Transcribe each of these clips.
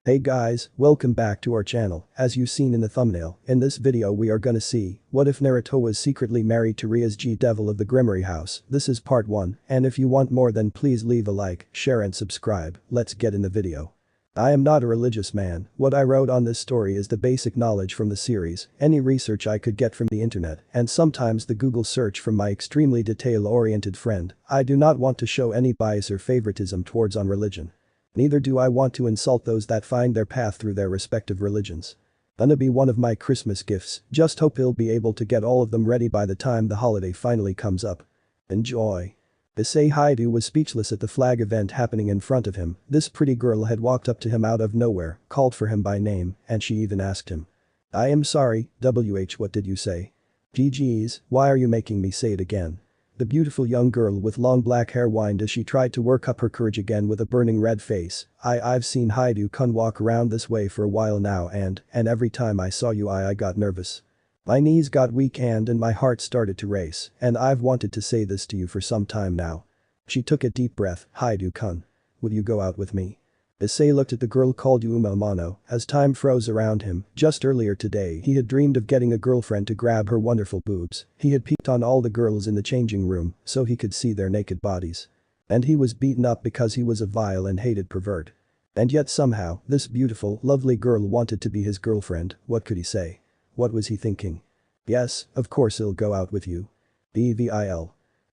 Hey guys, welcome back to our channel. As you seen in the thumbnail, in this video we are gonna see, what if Naruto was secretly married to Rias Devil of the Gremory House. This is part 1, and if you want more then please leave a like, share and subscribe. Let's get in the video. I am not a religious man, what I wrote on this story is the basic knowledge from the series, any research I could get from the internet, and sometimes the Google search from my extremely detail-oriented friend. I do not want to show any bias or favoritism towards on religion. Neither do I want to insult those that find their path through their respective religions. Gonna be one of my Christmas gifts, just hope he'll be able to get all of them ready by the time the holiday finally comes up. Enjoy. Issei Haidu was speechless at the flag event happening in front of him. This pretty girl had walked up to him out of nowhere, called for him by name, and she even asked him. I am sorry, what did you say? GG's, why are you making me say it again? The beautiful young girl with long black hair whined as she tried to work up her courage again with a burning red face. I've seen Haidu-kun walk around this way for a while now and every time I saw you I got nervous. My knees got weak and my heart started to race, and I've wanted to say this to you for some time now. She took a deep breath. Haidu-kun. Will you go out with me? Issei looked at the girl called Yuma Amano as time froze around him. Just earlier today he had dreamed of getting a girlfriend to grab her wonderful boobs. He had peeked on all the girls in the changing room so he could see their naked bodies. And he was beaten up because he was a vile and hated pervert. And yet somehow, this beautiful, lovely girl wanted to be his girlfriend. What could he say? What was he thinking? Yes, of course he'll go out with you. BVIL.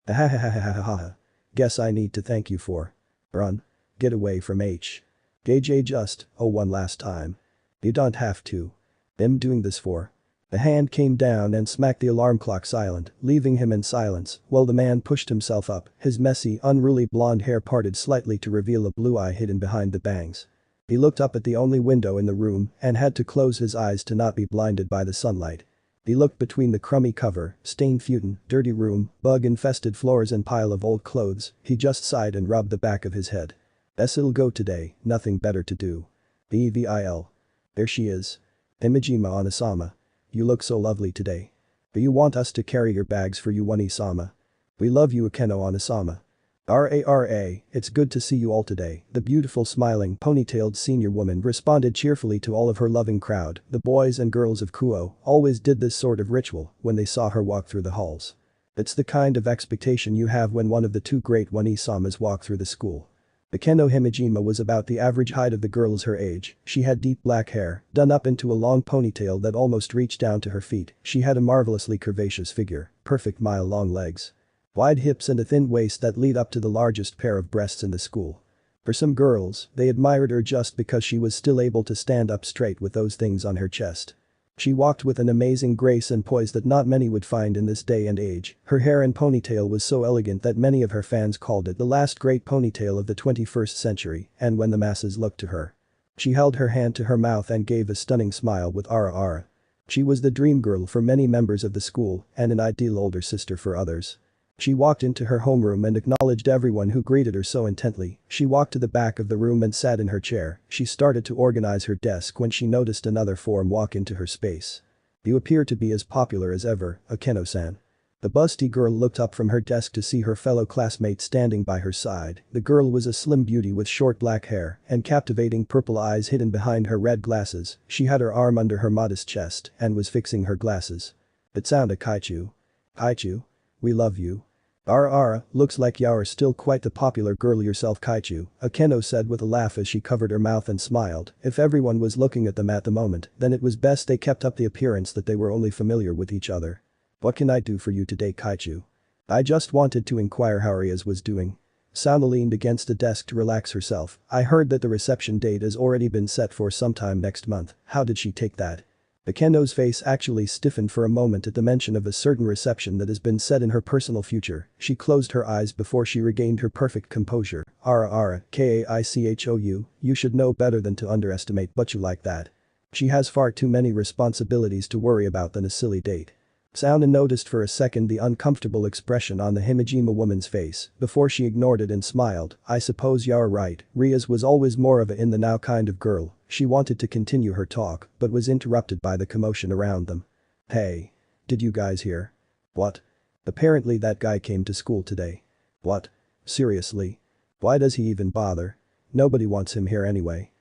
Ahahahahaha. Guess I need to thank you for. Run. Get away from H. JJ just, oh one last time. You don't have to. I'm doing this for. The hand came down and smacked the alarm clock silent, leaving him in silence while the man pushed himself up, his messy, unruly blonde hair parted slightly to reveal a blue eye hidden behind the bangs. He looked up at the only window in the room and had to close his eyes to not be blinded by the sunlight. He looked between the crummy cover, stained futon, dirty room, bug-infested floors and pile of old clothes. He just sighed and rubbed the back of his head. It'll go today, nothing better to do. BVIL. There she is. Imajima Onasama. You look so lovely today. Do you want us to carry your bags for you One-sama? We love you Akeno Onasama. RARA, it's good to see you all today. The beautiful smiling ponytailed senior woman responded cheerfully to all of her loving crowd. The boys and girls of Kuo always did this sort of ritual when they saw her walk through the halls. It's the kind of expectation you have when one of the two great One-samas walk through the school. Akeno Himejima was about the average height of the girls her age. She had deep black hair, done up into a long ponytail that almost reached down to her feet. She had a marvelously curvaceous figure, perfect mile-long legs, wide hips and a thin waist that lead up to the largest pair of breasts in the school. For some girls, they admired her just because she was still able to stand up straight with those things on her chest. She walked with an amazing grace and poise that not many would find in this day and age. Her hair and ponytail was so elegant that many of her fans called it the last great ponytail of the 21st century, and when the masses looked to her, she held her hand to her mouth and gave a stunning smile with ara. She was the dream girl for many members of the school and an ideal older sister for others. She walked into her homeroom and acknowledged everyone who greeted her so intently. She walked to the back of the room and sat in her chair. She started to organize her desk when she noticed another form walk into her space. You appear to be as popular as ever, Akeno-san. The busty girl looked up from her desk to see her fellow classmate standing by her side. The girl was a slim beauty with short black hair and captivating purple eyes hidden behind her red glasses. She had her arm under her modest chest and was fixing her glasses. It sounded Kaichu. Kaichu? We love you. Looks like you're still quite the popular girl yourself Kaichu, Akeno said with a laugh as she covered her mouth and smiled. If everyone was looking at them at the moment, then it was best they kept up the appearance that they were only familiar with each other. What can I do for you today Kaichu? I just wanted to inquire how Rias was doing. Sana leaned against the desk to relax herself. I heard that the reception date has already been set for sometime next month. How did she take that? Akeno's face actually stiffened for a moment at the mention of a certain reception that has been set in her personal future. She closed her eyes before she regained her perfect composure. Kaichou, you should know better than to underestimate Butchu like that. She has far too many responsibilities to worry about than a silly date. Sauna noticed for a second the uncomfortable expression on the Himejima woman's face before she ignored it and smiled. I suppose you're right, Rias was always more of a in-the-now kind of girl. She wanted to continue her talk but was interrupted by the commotion around them. Hey. Did you guys hear? What? Apparently that guy came to school today. What? Seriously? Why does he even bother? Nobody wants him here anyway.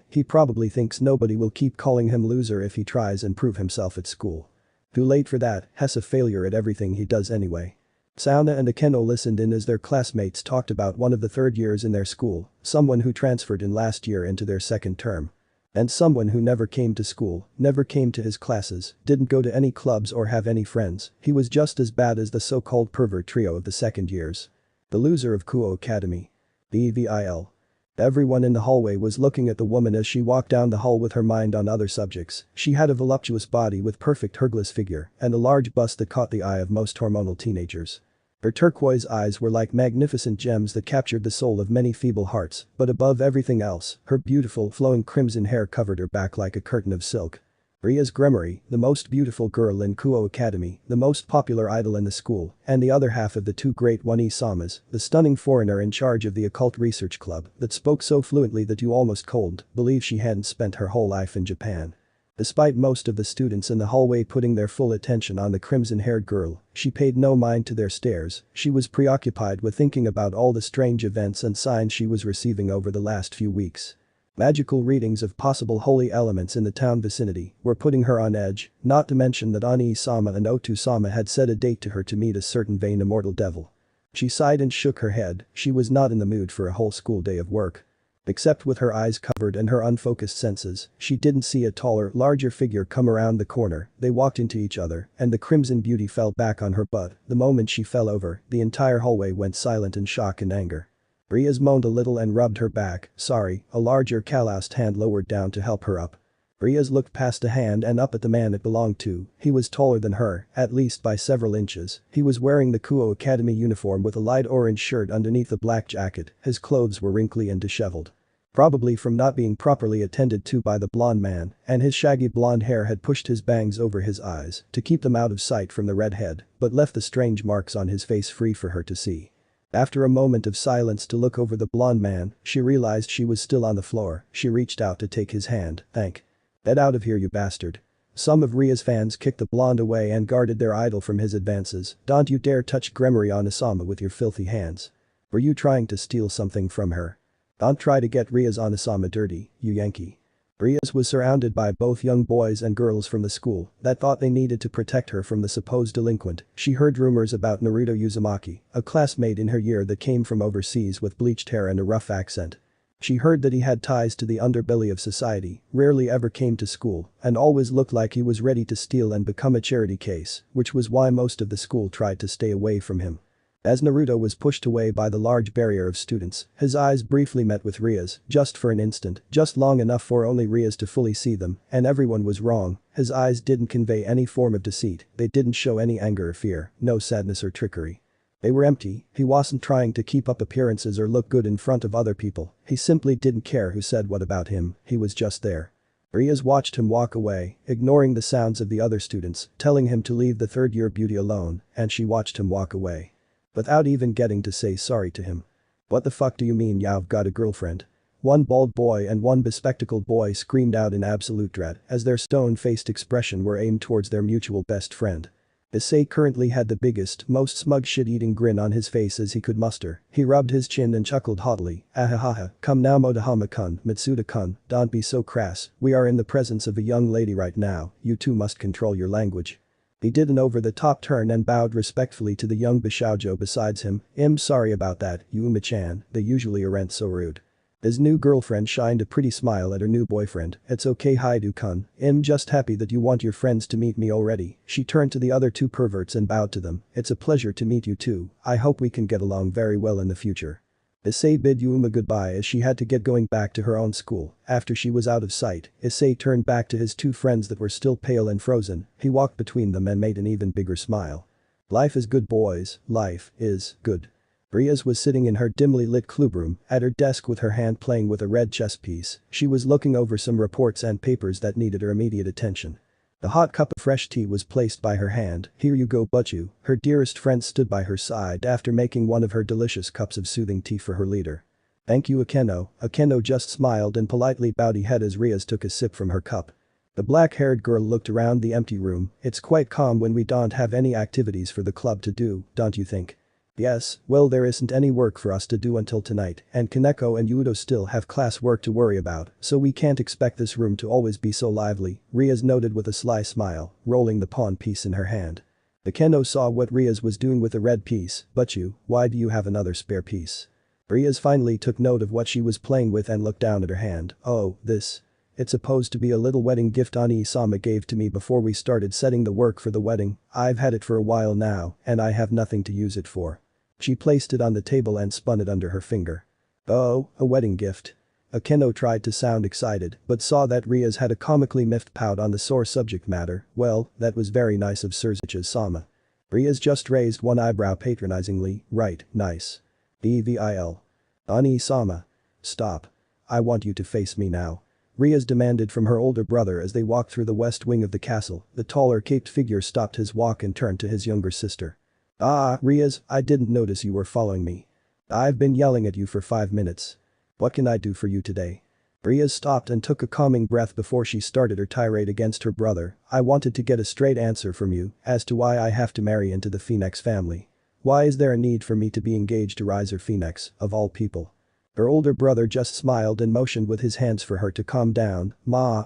He probably thinks nobody will keep calling him loser if he tries and prove himself at school. Too late for that, He's a failure at everything he does anyway. Sauna and Akeno listened in as their classmates talked about one of the third years in their school, someone who transferred in last year into their second term. And someone who never came to school, never came to his classes, didn't go to any clubs or have any friends, he was just as bad as the so-called pervert trio of the second years. The loser of Kuo Academy. The EVIL. Everyone in the hallway was looking at the woman as she walked down the hall with her mind on other subjects. She had a voluptuous body with perfect Hercules figure and a large bust that caught the eye of most hormonal teenagers. Her turquoise eyes were like magnificent gems that captured the soul of many feeble hearts, but above everything else, her beautiful flowing crimson hair covered her back like a curtain of silk. Rias Gremory, the most beautiful girl in Kuo Academy, the most popular idol in the school, and the other half of the two great one-samas, the stunning foreigner in charge of the occult research club that spoke so fluently that you almost cold believe she hadn't spent her whole life in Japan. Despite most of the students in the hallway putting their full attention on the crimson-haired girl, she paid no mind to their stares, she was preoccupied with thinking about all the strange events and signs she was receiving over the last few weeks. Magical readings of possible holy elements in the town vicinity were putting her on edge, not to mention that Ani-sama and Otu-sama had set a date to her to meet a certain vain immortal devil. She sighed and shook her head, she was not in the mood for a whole school day of work. Except with her eyes covered and her unfocused senses, she didn't see a taller, larger figure come around the corner, they walked into each other, and the crimson beauty fell back on her butt. The moment she fell over, the entire hallway went silent in shock and anger. Rias moaned a little and rubbed her back, sorry, a larger calloused hand lowered down to help her up. Rias looked past the hand and up at the man it belonged to, he was taller than her, at least by several inches, he was wearing the Kuo Academy uniform with a light orange shirt underneath a black jacket, his clothes were wrinkly and disheveled. Probably from not being properly attended to by the blonde man, and his shaggy blonde hair had pushed his bangs over his eyes to keep them out of sight from the redhead, but left the strange marks on his face free for her to see. After a moment of silence to look over the blonde man, she realized she was still on the floor, she reached out to take his hand, Get out of here you bastard. Some of Ria's fans kicked the blonde away and guarded their idol from his advances, don't you dare touch Gremory Onisama with your filthy hands. Were you trying to steal something from her? Don't try to get Rias Onisama dirty, you Yankee. Rias was surrounded by both young boys and girls from the school that thought they needed to protect her from the supposed delinquent. She heard rumors about Naruto Uzumaki, a classmate in her year that came from overseas with bleached hair and a rough accent. She heard that he had ties to the underbelly of society, rarely ever came to school, and always looked like he was ready to steal and become a charity case, which was why most of the school tried to stay away from him. As Naruto was pushed away by the large barrier of students, his eyes briefly met with Rias, just for an instant, just long enough for only Rias to fully see them, and everyone was wrong, his eyes didn't convey any form of deceit, they didn't show any anger or fear, no sadness or trickery. They were empty, he wasn't trying to keep up appearances or look good in front of other people, he simply didn't care who said what about him, he was just there. Rias watched him walk away, ignoring the sounds of the other students, telling him to leave the third-year beauty alone, and she watched him walk away. Without even getting to say sorry to him. What the fuck do you mean you've got a girlfriend? One bald boy and one bespectacled boy screamed out in absolute dread as their stone-faced expression were aimed towards their mutual best friend. Issei currently had the biggest, most smug shit-eating grin on his face as he could muster, he rubbed his chin and chuckled haughtily, ahahaha, come now Motohama-kun, Mitsuda-kun, don't be so crass, we are in the presence of a young lady right now, you two must control your language. He did an over-the-top turn and bowed respectfully to the young Bishoujo besides him, sorry about that, Uma-chan, they usually aren't so rude. His new girlfriend shined a pretty smile at her new boyfriend, it's okay Haidu-kun, just happy that you want your friends to meet me already, she turned to the other two perverts and bowed to them, it's a pleasure to meet you too, I hope we can get along very well in the future. Issei bid Yuma goodbye as she had to get going back to her own school. After she was out of sight, Issei turned back to his two friends that were still pale and frozen, he walked between them and made an even bigger smile. Life is good boys, life is good. Rias was sitting in her dimly lit clubroom, at her desk with her hand playing with a red chess piece, she was looking over some reports and papers that needed her immediate attention. The hot cup of fresh tea was placed by her hand, here you go Butchu, her dearest friend stood by her side after making one of her delicious cups of soothing tea for her leader. Thank you Akeno, Akeno just smiled and politely bowed head as Rias took a sip from her cup. The black-haired girl looked around the empty room, it's quite calm when we don't have any activities for the club to do, don't you think? Yes, well there isn't any work for us to do until tonight and Kaneko and Yudo still have class work to worry about, so we can't expect this room to always be so lively, Rias noted with a sly smile, rolling the pawn piece in her hand. The Keno saw what Rias was doing with the red piece, but why do you have another spare piece? Rias finally took note of what she was playing with and looked down at her hand. Oh, this. It's supposed to be a little wedding gift Ani-sama gave to me before we started setting the work for the wedding. I've had it for a while now, and I have nothing to use it for. She placed it on the table and spun it under her finger. Oh, a wedding gift. Akeno tried to sound excited, but saw that Rias had a comically miffed pout on the sore subject matter. Well, that was very nice of Surzich's-sama. Rias just raised one eyebrow patronizingly. Right, nice. Evil. Ani-sama. Stop. I want you to face me now. Rias demanded from her older brother as they walked through the west wing of the castle. The taller caped figure stopped his walk and turned to his younger sister. Ah, Rias, I didn't notice you were following me. I've been yelling at you for 5 minutes. What can I do for you today? Rias stopped and took a calming breath before she started her tirade against her brother. I wanted to get a straight answer from you as to why I have to marry into the Phoenix family. Why is there a need for me to be engaged to Riser Phoenix, of all people? Her older brother just smiled and motioned with his hands for her to calm down. Ma,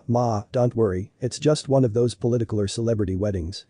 don't worry, it's just one of those political or celebrity weddings,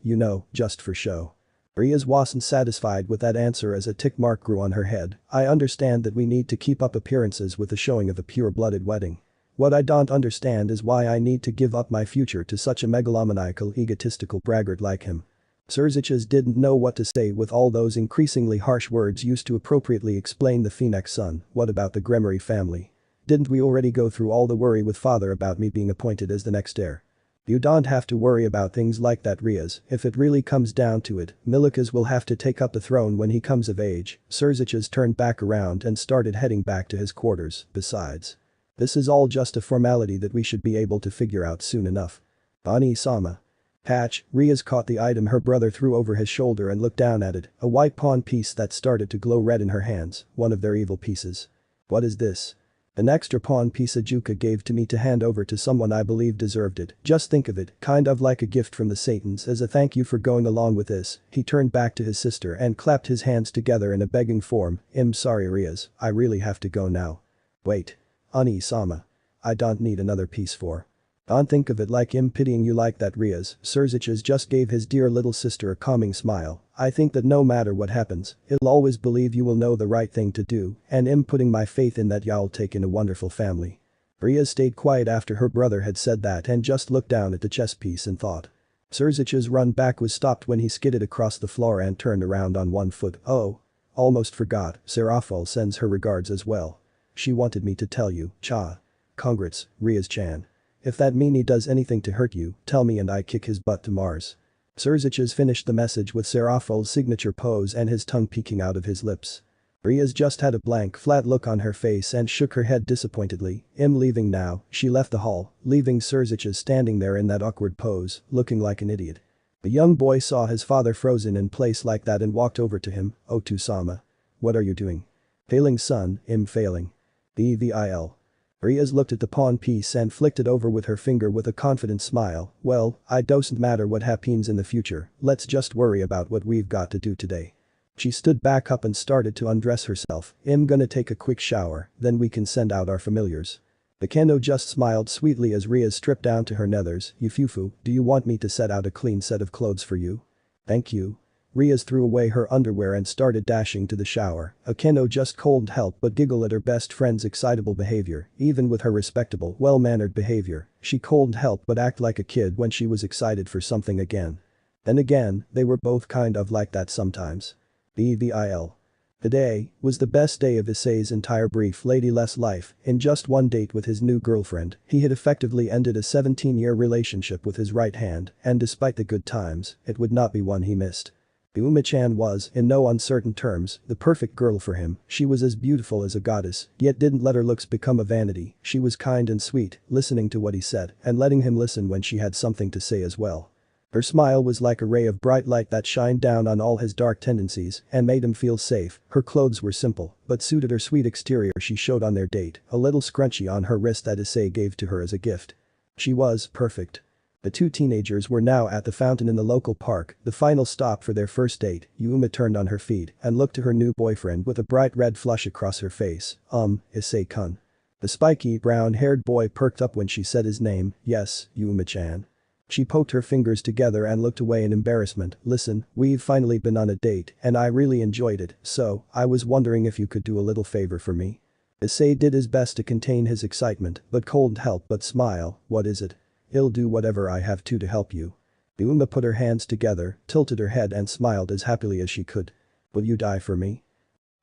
just for show. Rias wasn't satisfied with that answer as a tick mark grew on her head. I understand that we need to keep up appearances with the showing of a pure-blooded wedding. What I don't understand is why I need to give up my future to such a megalomaniacal egotistical braggart like him. Surzich's didn't know what to say with all those increasingly harsh words used to appropriately explain the Phoenix son. What about the Gremory family? Didn't we already go through all the worry with father about me being appointed as the next heir? You don't have to worry about things like that, Rias. If it really comes down to it, Milikas will have to take up the throne when he comes of age. Surzich's turned back around and started heading back to his quarters. Besides, this is all just a formality that we should be able to figure out soon enough. Ani-sama. Patch, Rias caught the item her brother threw over his shoulder and looked down at it, a white pawn piece that started to glow red in her hands, one of their evil pieces. What is this? An extra pawn piece Ajuka gave to me to hand over to someone I believe deserved it. Just think of it, kind of like a gift from the Satans as a thank you for going along with this. He turned back to his sister and clapped his hands together in a begging form. I'm sorry Rias, I really have to go now. Wait. Ani-sama. I don't need another piece for. Don't think of it like I'm pitying you like that, Rias. Surzich's just gave his dear little sister a calming smile. I think that no matter what happens, I'll always believe you will know the right thing to do, and I'm putting my faith in that y'all take in a wonderful family. Rias stayed quiet after her brother had said that and just looked down at the chess piece and thought. Surzich's run back was stopped when he skidded across the floor and turned around on one foot. Oh. Almost forgot, Serafal sends her regards as well. She wanted me to tell you, Cha. Congrats, Rias-chan. If that meanie does anything to hurt you, tell me and I kick his butt to Mars. Surzich's finished the message with Serafal's signature pose and his tongue peeking out of his lips. Rias just had a blank, flat look on her face and shook her head disappointedly. I'm leaving now. She left the hall, leaving Surzich's standing there in that awkward pose, looking like an idiot. The young boy saw his father frozen in place like that and walked over to him. Otu-sama. What are you doing? Failing son, I'm failing. Evil. Rias looked at the pawn piece and flicked it over with her finger with a confident smile. Well, it doesn't matter what happens in the future, let's just worry about what we've got to do today. She stood back up and started to undress herself. I'm gonna take a quick shower, then we can send out our familiars. The Kendo just smiled sweetly as Rias stripped down to her nethers. Yufufu, do you want me to set out a clean set of clothes for you? Thank you. Rias threw away her underwear and started dashing to the shower. Akeno just couldn't help but giggle at her best friend's excitable behavior. Even with her respectable, well-mannered behavior, she couldn't help but act like a kid when she was excited for something again. Then again, they were both kind of like that sometimes. Evil. Today was the best day of Issei's entire brief ladyless life. In just one date with his new girlfriend, he had effectively ended a 17-year relationship with his right hand, and despite the good times, it would not be one he missed. Uma-chan was, in no uncertain terms, the perfect girl for him. She was as beautiful as a goddess, yet didn't let her looks become a vanity. She was kind and sweet, listening to what he said and letting him listen when she had something to say as well. Her smile was like a ray of bright light that shined down on all his dark tendencies and made him feel safe. Her clothes were simple, but suited her sweet exterior. She showed on their date, a little scrunchie on her wrist that Issei gave to her as a gift. She was perfect. The two teenagers were now at the fountain in the local park, the final stop for their first date. Yuma turned on her feet and looked to her new boyfriend with a bright red flush across her face. Issei-kun. The spiky, brown-haired boy perked up when she said his name. Yes, Yuma-chan. She poked her fingers together and looked away in embarrassment. Listen, we've finally been on a date and I really enjoyed it, so I was wondering if you could do a little favor for me. Issei did his best to contain his excitement but couldn't help but smile. What is it? I'll do whatever I have to help you. Yuma put her hands together, tilted her head and smiled as happily as she could. Will you die for me?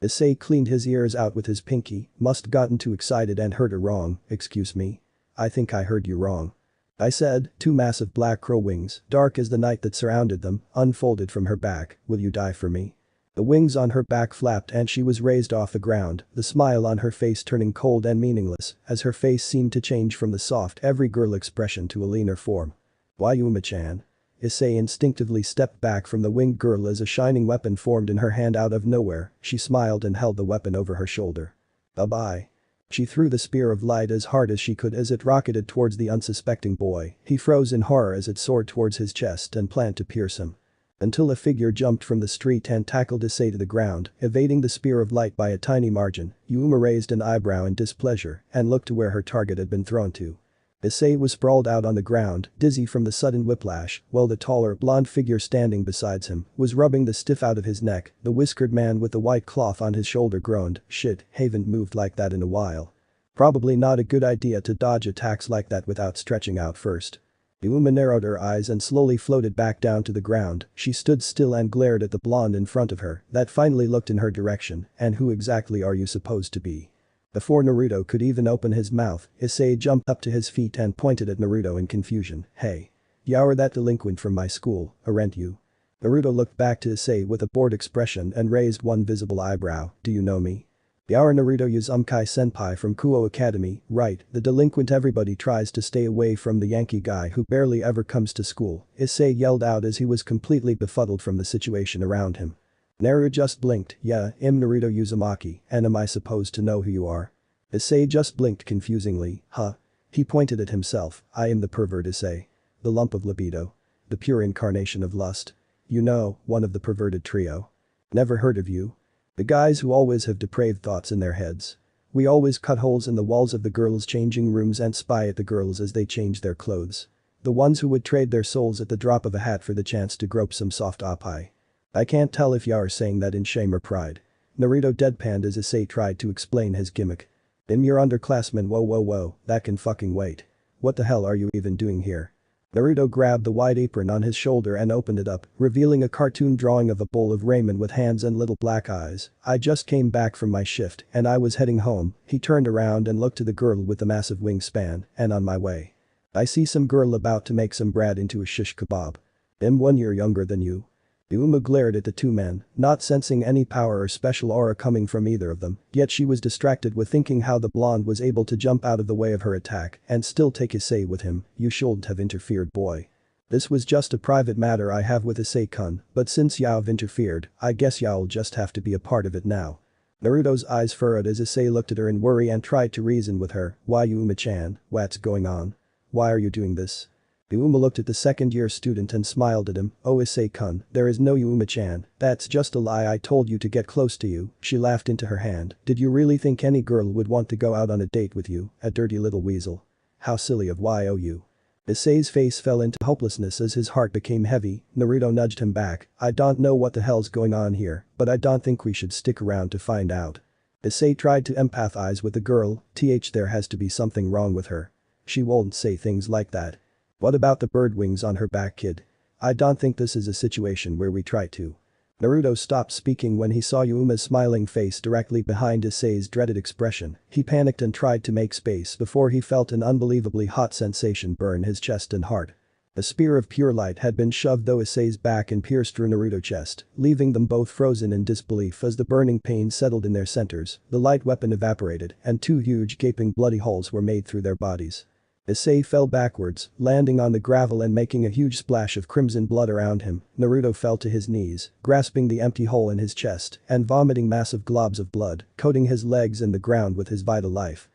Issei cleaned his ears out with his pinky, must gotten too excited and heard her wrong. Excuse me? I think I heard you wrong. I said, two massive black crow wings, dark as the night that surrounded them, unfolded from her back. Will you die for me? The wings on her back flapped and she was raised off the ground, the smile on her face turning cold and meaningless as her face seemed to change from the soft every girl expression to a leaner form. Why Yuma-chan? Issei instinctively stepped back from the winged girl as a shining weapon formed in her hand out of nowhere. She smiled and held the weapon over her shoulder. Bye-bye. She threw the spear of light as hard as she could as it rocketed towards the unsuspecting boy. He froze in horror as it soared towards his chest and planned to pierce him. Until a figure jumped from the street and tackled Issei to the ground, evading the spear of light by a tiny margin. Yuma raised an eyebrow in displeasure and looked to where her target had been thrown to. Issei was sprawled out on the ground, dizzy from the sudden whiplash, while the taller, blonde figure standing beside him was rubbing the stiff out of his neck. The whiskered man with the white cloth on his shoulder groaned, "Shit, haven't moved like that in a while. Probably not a good idea to dodge attacks like that without stretching out first." Yuma narrowed her eyes and slowly floated back down to the ground. She stood still and glared at the blonde in front of her that finally looked in her direction. And who exactly are you supposed to be? Before Naruto could even open his mouth, Issei jumped up to his feet and pointed at Naruto in confusion. Hey. You're that delinquent from my school, aren't you? Naruto looked back to Issei with a bored expression and raised one visible eyebrow. Do you know me? You're Naruto Uzumaki-senpai from Kuo Academy, right, the delinquent everybody tries to stay away from, the Yankee guy who barely ever comes to school, Issei yelled out as he was completely befuddled from the situation around him. Naru just blinked. Yeah, I'm Naruto Uzumaki, and am I supposed to know who you are? Issei just blinked confusingly. Huh? He pointed at himself. I am the pervert Issei. The lump of libido. The pure incarnation of lust. You know, one of the perverted trio. Never heard of you? The guys who always have depraved thoughts in their heads. We always cut holes in the walls of the girls' changing rooms and spy at the girls as they change their clothes. The ones who would trade their souls at the drop of a hat for the chance to grope some soft oppai. I can't tell if you're saying that in shame or pride. Naruto deadpanned as Issei tried to explain his gimmick. I'm your underclassman. Whoa, that can fucking wait. What the hell are you even doing here? Naruto grabbed the white apron on his shoulder and opened it up, revealing a cartoon drawing of a bowl of ramen with hands and little black eyes. I just came back from my shift and I was heading home. He turned around and looked to the girl with the massive wingspan, and on my way. I see some girl about to make some bread into a shish kebab. I'm 1 year younger than you. Yuma glared at the two men, not sensing any power or special aura coming from either of them, yet she was distracted with thinking how the blonde was able to jump out of the way of her attack and still take Issei with him. You shouldn't have interfered, boy. This was just a private matter I have with Issei-kun, but since you've interfered, I guess you'll just have to be a part of it now. Naruto's eyes furrowed as Issei looked at her in worry and tried to reason with her. Why Yuma-chan, what's going on? Why are you doing this? Yuma looked at the second-year student and smiled at him. Oh Issei-kun, there is no Yuma-chan, that's just a lie. I told you to get close to you. She laughed into her hand. Did you really think any girl would want to go out on a date with you, a dirty little weasel? How silly of you. Issei's face fell into hopelessness as his heart became heavy. Naruto nudged him back. I don't know what the hell's going on here, but I don't think we should stick around to find out. Issei tried to empathize with the girl. There has to be something wrong with her. She won't say things like that. What about the bird wings on her back, kid? I don't think this is a situation where we try to. Naruto stopped speaking when he saw Yuma's smiling face directly behind Issei's dreaded expression. He panicked and tried to make space before he felt an unbelievably hot sensation burn his chest and heart. A spear of pure light had been shoved through Issei's back and pierced through Naruto's chest, leaving them both frozen in disbelief as the burning pain settled in their centers. The light weapon evaporated and two huge gaping bloody holes were made through their bodies. Issei fell backwards, landing on the gravel and making a huge splash of crimson blood around him. Naruto fell to his knees, grasping the empty hole in his chest and vomiting massive globs of blood, coating his legs and the ground with his vital life.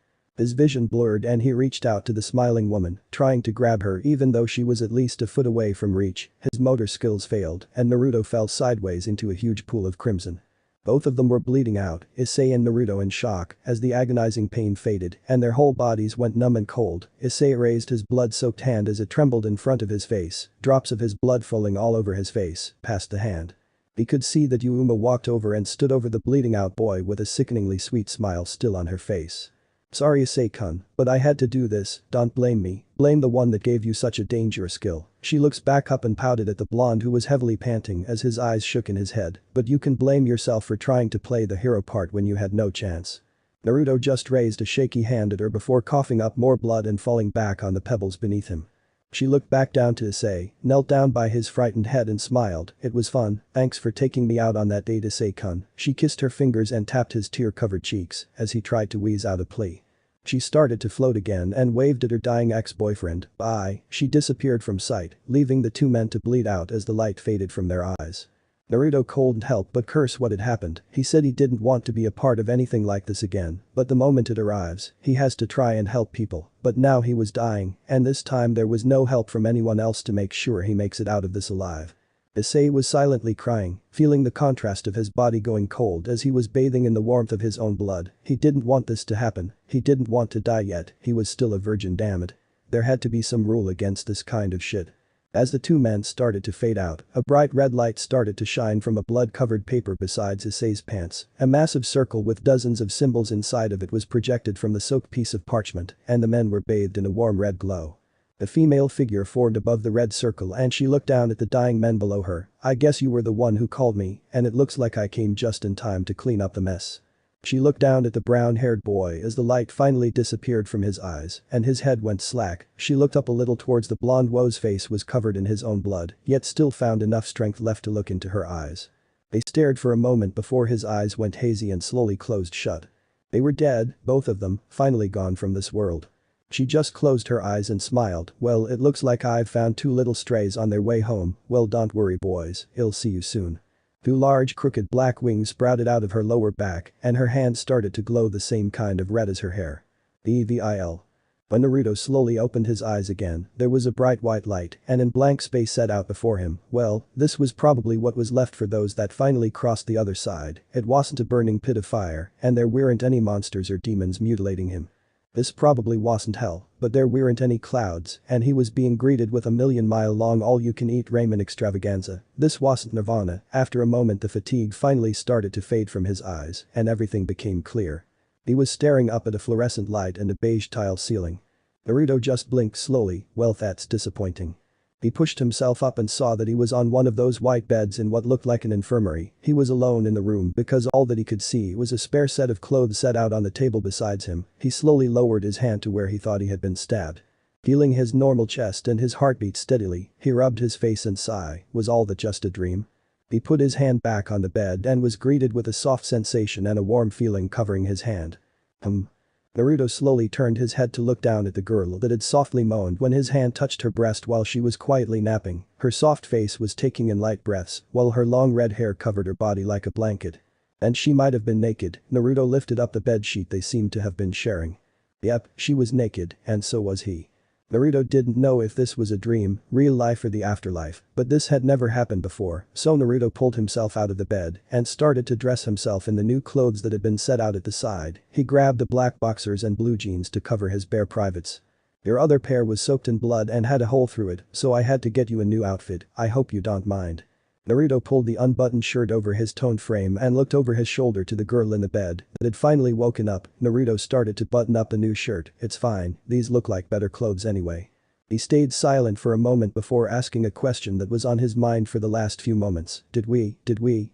His vision blurred and he reached out to the smiling woman, trying to grab her even though she was at least a foot away from reach. His motor skills failed and Naruto fell sideways into a huge pool of crimson. Both of them were bleeding out, Issei and Naruto in shock as the agonizing pain faded and their whole bodies went numb and cold. Issei raised his blood-soaked hand as it trembled in front of his face, drops of his blood falling all over his face, past the hand. He could see that Yuma walked over and stood over the bleeding out boy with a sickeningly sweet smile still on her face. "Sorry Issei-kun, but I had to do this, don't blame me, blame the one that gave you such a dangerous skill." She looks back up and pouted at the blonde who was heavily panting as his eyes shook in his head, "But you can blame yourself for trying to play the hero part when you had no chance." Naruto just raised a shaky hand at her before coughing up more blood and falling back on the pebbles beneath him. She looked back down to Issei, knelt down by his frightened head and smiled, "It was fun, thanks for taking me out on that date Issei-kun." She kissed her fingers and tapped his tear-covered cheeks as he tried to wheeze out a plea. She started to float again and waved at her dying ex-boyfriend, "Bye." She disappeared from sight, leaving the two men to bleed out as the light faded from their eyes. Naruto couldn't help but curse what had happened. He said he didn't want to be a part of anything like this again, but the moment it arrives, he has to try and help people. But now he was dying, and this time there was no help from anyone else to make sure he makes it out of this alive. Issei was silently crying, feeling the contrast of his body going cold as he was bathing in the warmth of his own blood. He didn't want this to happen, he didn't want to die yet, he was still a virgin, damn it. There had to be some rule against this kind of shit. As the two men started to fade out, a bright red light started to shine from a blood-covered paper beside Issei's pants. A massive circle with dozens of symbols inside of it was projected from the soaked piece of parchment, and the men were bathed in a warm red glow. A female figure formed above the red circle and she looked down at the dying men below her. "I guess you were the one who called me, and it looks like I came just in time to clean up the mess." She looked down at the brown-haired boy as the light finally disappeared from his eyes and his head went slack. She looked up a little towards the blonde whose face was covered in his own blood, yet still found enough strength left to look into her eyes. They stared for a moment before his eyes went hazy and slowly closed shut. They were dead, both of them, finally gone from this world. She just closed her eyes and smiled, "Well, it looks like I've found two little strays on their way home. Well, don't worry boys, I'll see you soon." Two large crooked black wings sprouted out of her lower back and her hands started to glow the same kind of red as her hair. Evil. When Naruto slowly opened his eyes again, there was a bright white light and in blank space set out before him. Well, this was probably what was left for those that finally crossed the other side. It wasn't a burning pit of fire and there weren't any monsters or demons mutilating him. This probably wasn't hell, but there weren't any clouds, and he was being greeted with a million-mile-long all-you-can-eat ramen extravaganza. This wasn't nirvana. After a moment the fatigue finally started to fade from his eyes, and everything became clear. He was staring up at a fluorescent light and a beige tile ceiling. Naruto just blinked slowly. Well, that's disappointing. He pushed himself up and saw that he was on one of those white beds in what looked like an infirmary. He was alone in the room because all that he could see was a spare set of clothes set out on the table beside him. He slowly lowered his hand to where he thought he had been stabbed. Feeling his normal chest and his heartbeat steadily, he rubbed his face and sighed. Was all that just a dream? He put his hand back on the bed and was greeted with a soft sensation and a warm feeling covering his hand. Naruto slowly turned his head to look down at the girl that had softly moaned when his hand touched her breast while she was quietly napping. Her soft face was taking in light breaths while her long red hair covered her body like a blanket. And she might have been naked. Naruto lifted up the bedsheet they seemed to have been sharing. Yep, she was naked, and so was he. Naruto didn't know if this was a dream, real life or the afterlife, but this had never happened before, so Naruto pulled himself out of the bed and started to dress himself in the new clothes that had been set out at the side. He grabbed the black boxers and blue jeans to cover his bare privates. "Your other pair was soaked in blood and had a hole through it, so I had to get you a new outfit, I hope you don't mind." Naruto pulled the unbuttoned shirt over his toned frame and looked over his shoulder to the girl in the bed that had finally woken up. Naruto started to button up the new shirt. "It's fine, these look like better clothes anyway." He stayed silent for a moment before asking a question that was on his mind for the last few moments. Did we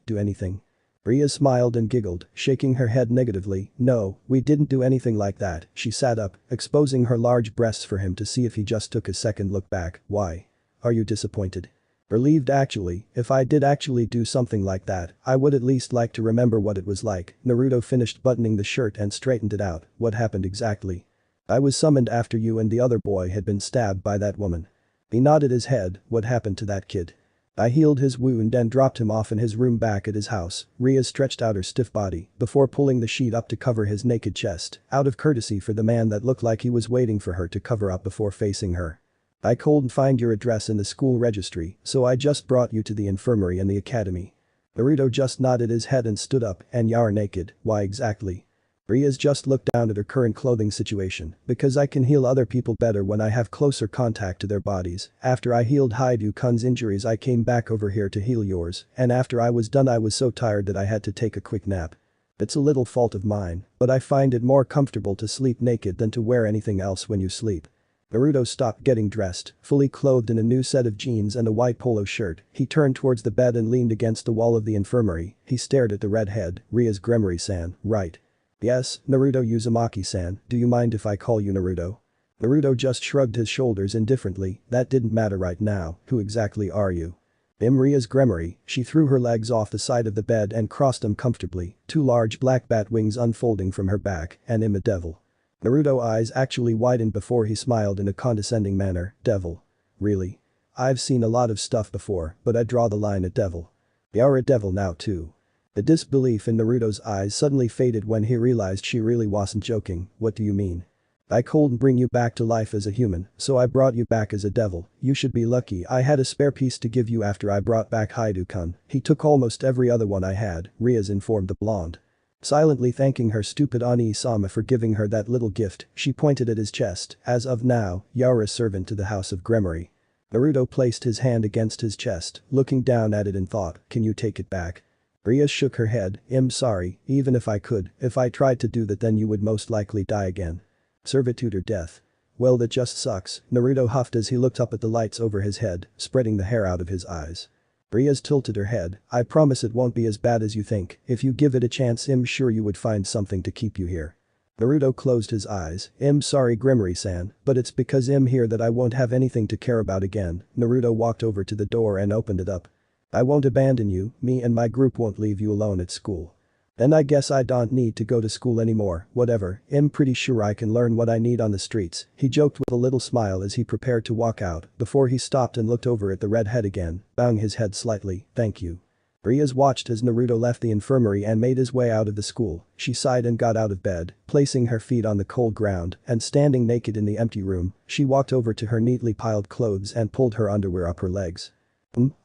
do anything?" Rias smiled and giggled, shaking her head negatively. "No, we didn't do anything like that." She sat up, exposing her large breasts for him to see if he just took a second look back. "Why? Are you disappointed?" "Relieved actually. If I did actually do something like that, I would at least like to remember what it was like." Naruto finished buttoning the shirt and straightened it out. "What happened exactly?" "I was summoned after you and the other boy had been stabbed by that woman." He nodded his head. "What happened to that kid?" I healed his wound and dropped him off in his room back at his house. Rias stretched out her stiff body before pulling the sheet up to cover his naked chest, out of courtesy for the man that looked like he was waiting for her to cover up before facing her. I couldn't find your address in the school registry, so I just brought you to the infirmary and the academy. Naruto just nodded his head and stood up, and you're naked, why exactly? Rias just looked down at her current clothing situation, because I can heal other people better when I have closer contact to their bodies. After I healed Haidu-kun's injuries I came back over here to heal yours, and after I was done I was so tired that I had to take a quick nap. It's a little fault of mine, but I find it more comfortable to sleep naked than to wear anything else when you sleep. Naruto stopped getting dressed, fully clothed in a new set of jeans and a white polo shirt. He turned towards the bed and leaned against the wall of the infirmary. He stared at the redhead. Rias, Gremory-san, right? Yes, Naruto Uzumaki-san, do you mind if I call you Naruto? Naruto just shrugged his shoulders indifferently, that didn't matter right now, who exactly are you? Rias Gremory. She threw her legs off the side of the bed and crossed them comfortably, two large black bat wings unfolding from her back, and a devil. Naruto's eyes actually widened before he smiled in a condescending manner, devil. Really? I've seen a lot of stuff before, but I draw the line at devil. You're a devil now too. The disbelief in Naruto's eyes suddenly faded when he realized she really wasn't joking. What do you mean? I couldn't bring you back to life as a human, so I brought you back as a devil. You should be lucky I had a spare piece to give you after I brought back Haidu-kun. He took almost every other one I had, Rias informed the blonde. Silently thanking her stupid Oni-sama for giving her that little gift, she pointed at his chest. As of now, you're a servant to the house of Gremory. Naruto placed his hand against his chest, looking down at it and thought, can you take it back? Rias shook her head, I'm sorry, even if I could, if I tried to do that then you would most likely die again. Servitude or death. Well that just sucks, Naruto huffed as he looked up at the lights over his head, spreading the hair out of his eyes. Rias tilted her head, I promise it won't be as bad as you think, if you give it a chance I'm sure you would find something to keep you here. Naruto closed his eyes, I'm sorry Gremory-san, but it's because I'm here that I won't have anything to care about again. Naruto walked over to the door and opened it up. I won't abandon you, me and my group won't leave you alone at school. Then I guess I don't need to go to school anymore, whatever, I'm pretty sure I can learn what I need on the streets, he joked with a little smile as he prepared to walk out, before he stopped and looked over at the redhead again, bowing his head slightly, thank you. Rias watched as Naruto left the infirmary and made his way out of the school. She sighed and got out of bed, placing her feet on the cold ground, and standing naked in the empty room, she walked over to her neatly piled clothes and pulled her underwear up her legs.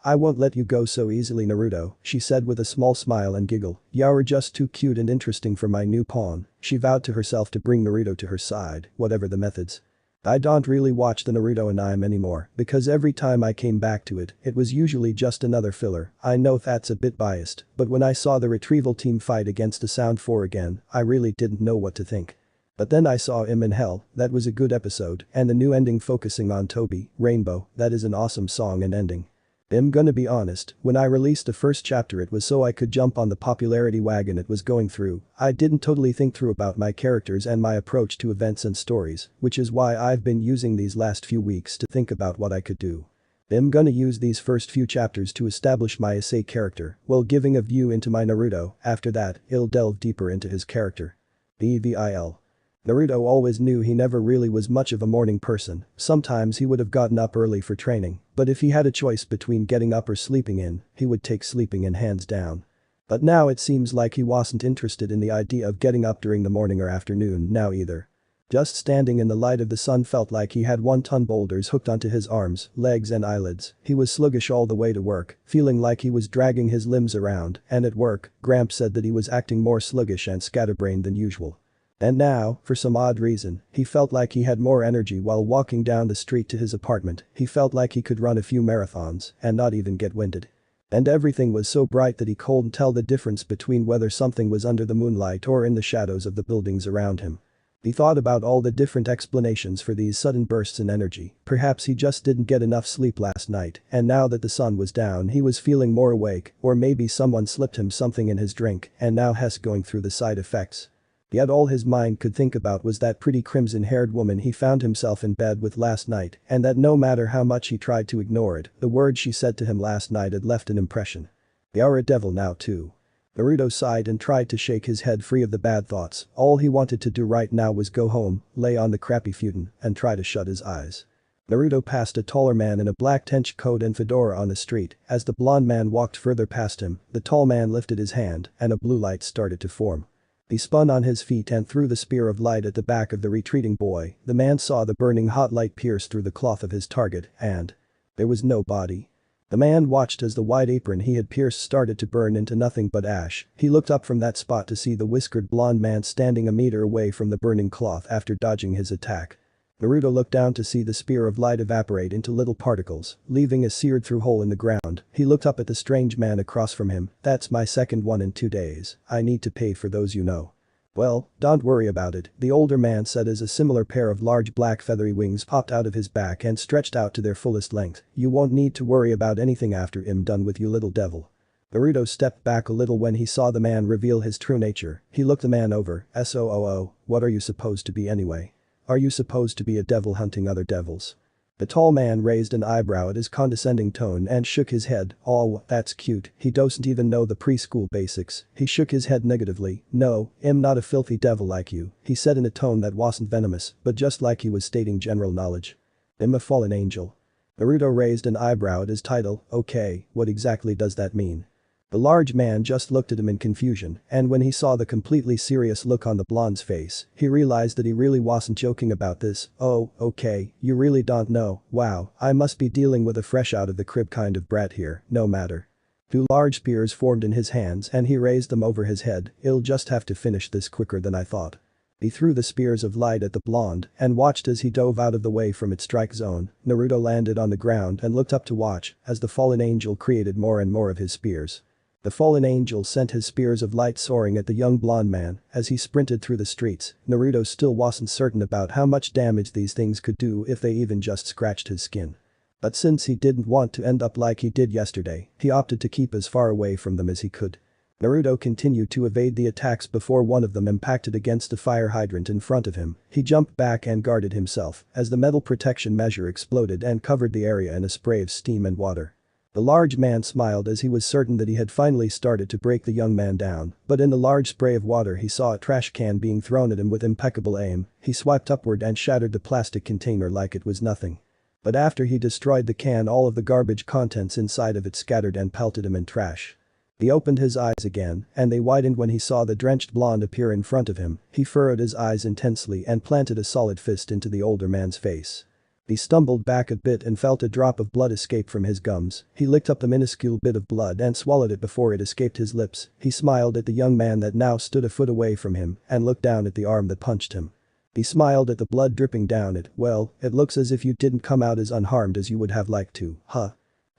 I won't let you go so easily Naruto, she said with a small smile and giggle, you're just too cute and interesting for my new pawn. She vowed to herself to bring Naruto to her side, whatever the methods. I don't really watch the Naruto anime anymore, because every time I came back to it, it was usually just another filler. I know that's a bit biased, but when I saw the retrieval team fight against a Sound 4 again, I really didn't know what to think. But then I saw him in Hell, that was a good episode, and the new ending focusing on Toby, Rainbow, that is an awesome song and ending. I'm gonna be honest, when I released the first chapter it was so I could jump on the popularity wagon it was going through. I didn't totally think through about my characters and my approach to events and stories, which is why I've been using these last few weeks to think about what I could do. I'm gonna use these first few chapters to establish my Issei character, while giving a view into my Naruto. After that, I'll delve deeper into his character. EVIL. Naruto always knew he never really was much of a morning person, sometimes he would have gotten up early for training, but if he had a choice between getting up or sleeping in, he would take sleeping in hands down. But now it seems like he wasn't interested in the idea of getting up during the morning or afternoon now either. Just standing in the light of the sun felt like he had 1-ton boulders hooked onto his arms, legs and eyelids. He was sluggish all the way to work, feeling like he was dragging his limbs around, and at work, Gramps said that he was acting more sluggish and scatterbrained than usual. And now, for some odd reason, he felt like he had more energy while walking down the street to his apartment. He felt like he could run a few marathons and not even get winded. And everything was so bright that he couldn't tell the difference between whether something was under the moonlight or in the shadows of the buildings around him. He thought about all the different explanations for these sudden bursts in energy. Perhaps he just didn't get enough sleep last night, and now that the sun was down he was feeling more awake, or maybe someone slipped him something in his drink and now he's going through the side effects. Yet all his mind could think about was that pretty crimson-haired woman he found himself in bed with last night, and that no matter how much he tried to ignore it, the words she said to him last night had left an impression. You're a devil now too. Naruto sighed and tried to shake his head free of the bad thoughts. All he wanted to do right now was go home, lay on the crappy futon, and try to shut his eyes. Naruto passed a taller man in a black trench coat and fedora on the street. As the blonde man walked further past him, the tall man lifted his hand and a blue light started to form. He spun on his feet and threw the spear of light at the back of the retreating boy. The man saw the burning hot light pierce through the cloth of his target and there was no body. The man watched as the white apron he had pierced started to burn into nothing but ash. He looked up from that spot to see the whiskered blonde man standing a meter away from the burning cloth after dodging his attack. Naruto looked down to see the spear of light evaporate into little particles, leaving a seared through hole in the ground. He looked up at the strange man across from him. "That's my second one in 2 days. I need to pay for those, you know." "Well, don't worry about it," the older man said as a similar pair of large black feathery wings popped out of his back and stretched out to their fullest length. "You won't need to worry about anything after I'm done with you, little devil." Naruto stepped back a little when he saw the man reveal his true nature. He looked the man over. "SOOO, what are you supposed to be anyway? Are you supposed to be a devil hunting other devils?" The tall man raised an eyebrow at his condescending tone and shook his head. "Oh, that's cute, he doesn't even know the preschool basics." He shook his head negatively. "No, I'm not a filthy devil like you," he said in a tone that wasn't venomous, but just like he was stating general knowledge. "I'm a fallen angel." Naruto raised an eyebrow at his title. "Okay, what exactly does that mean?" The large man just looked at him in confusion, and when he saw the completely serious look on the blonde's face, he realized that he really wasn't joking about this. "Oh, okay, you really don't know, wow, I must be dealing with a fresh out of the crib kind of brat here, no matter." 2 large spears formed in his hands and he raised them over his head. "I'll just have to finish this quicker than I thought." He threw the spears of light at the blonde and watched as he dove out of the way from its strike zone. Naruto landed on the ground and looked up to watch as the fallen angel created more and more of his spears. The fallen angel sent his spears of light soaring at the young blonde man as he sprinted through the streets. Naruto still wasn't certain about how much damage these things could do if they even just scratched his skin. But since he didn't want to end up like he did yesterday, he opted to keep as far away from them as he could. Naruto continued to evade the attacks before one of them impacted against a fire hydrant in front of him. He jumped back and guarded himself as the metal protection measure exploded and covered the area in a spray of steam and water. The large man smiled as he was certain that he had finally started to break the young man down, but in the large spray of water he saw a trash can being thrown at him with impeccable aim. He swiped upward and shattered the plastic container like it was nothing. But after he destroyed the can, all of the garbage contents inside of it scattered and pelted him in trash. He opened his eyes again, and they widened when he saw the drenched blonde appear in front of him. He furrowed his eyes intensely and planted a solid fist into the older man's face. He stumbled back a bit and felt a drop of blood escape from his gums. He licked up the minuscule bit of blood and swallowed it before it escaped his lips. He smiled at the young man that now stood a foot away from him and looked down at the arm that punched him. He smiled at the blood dripping down it. "Well, it looks as if you didn't come out as unharmed as you would have liked to, huh?"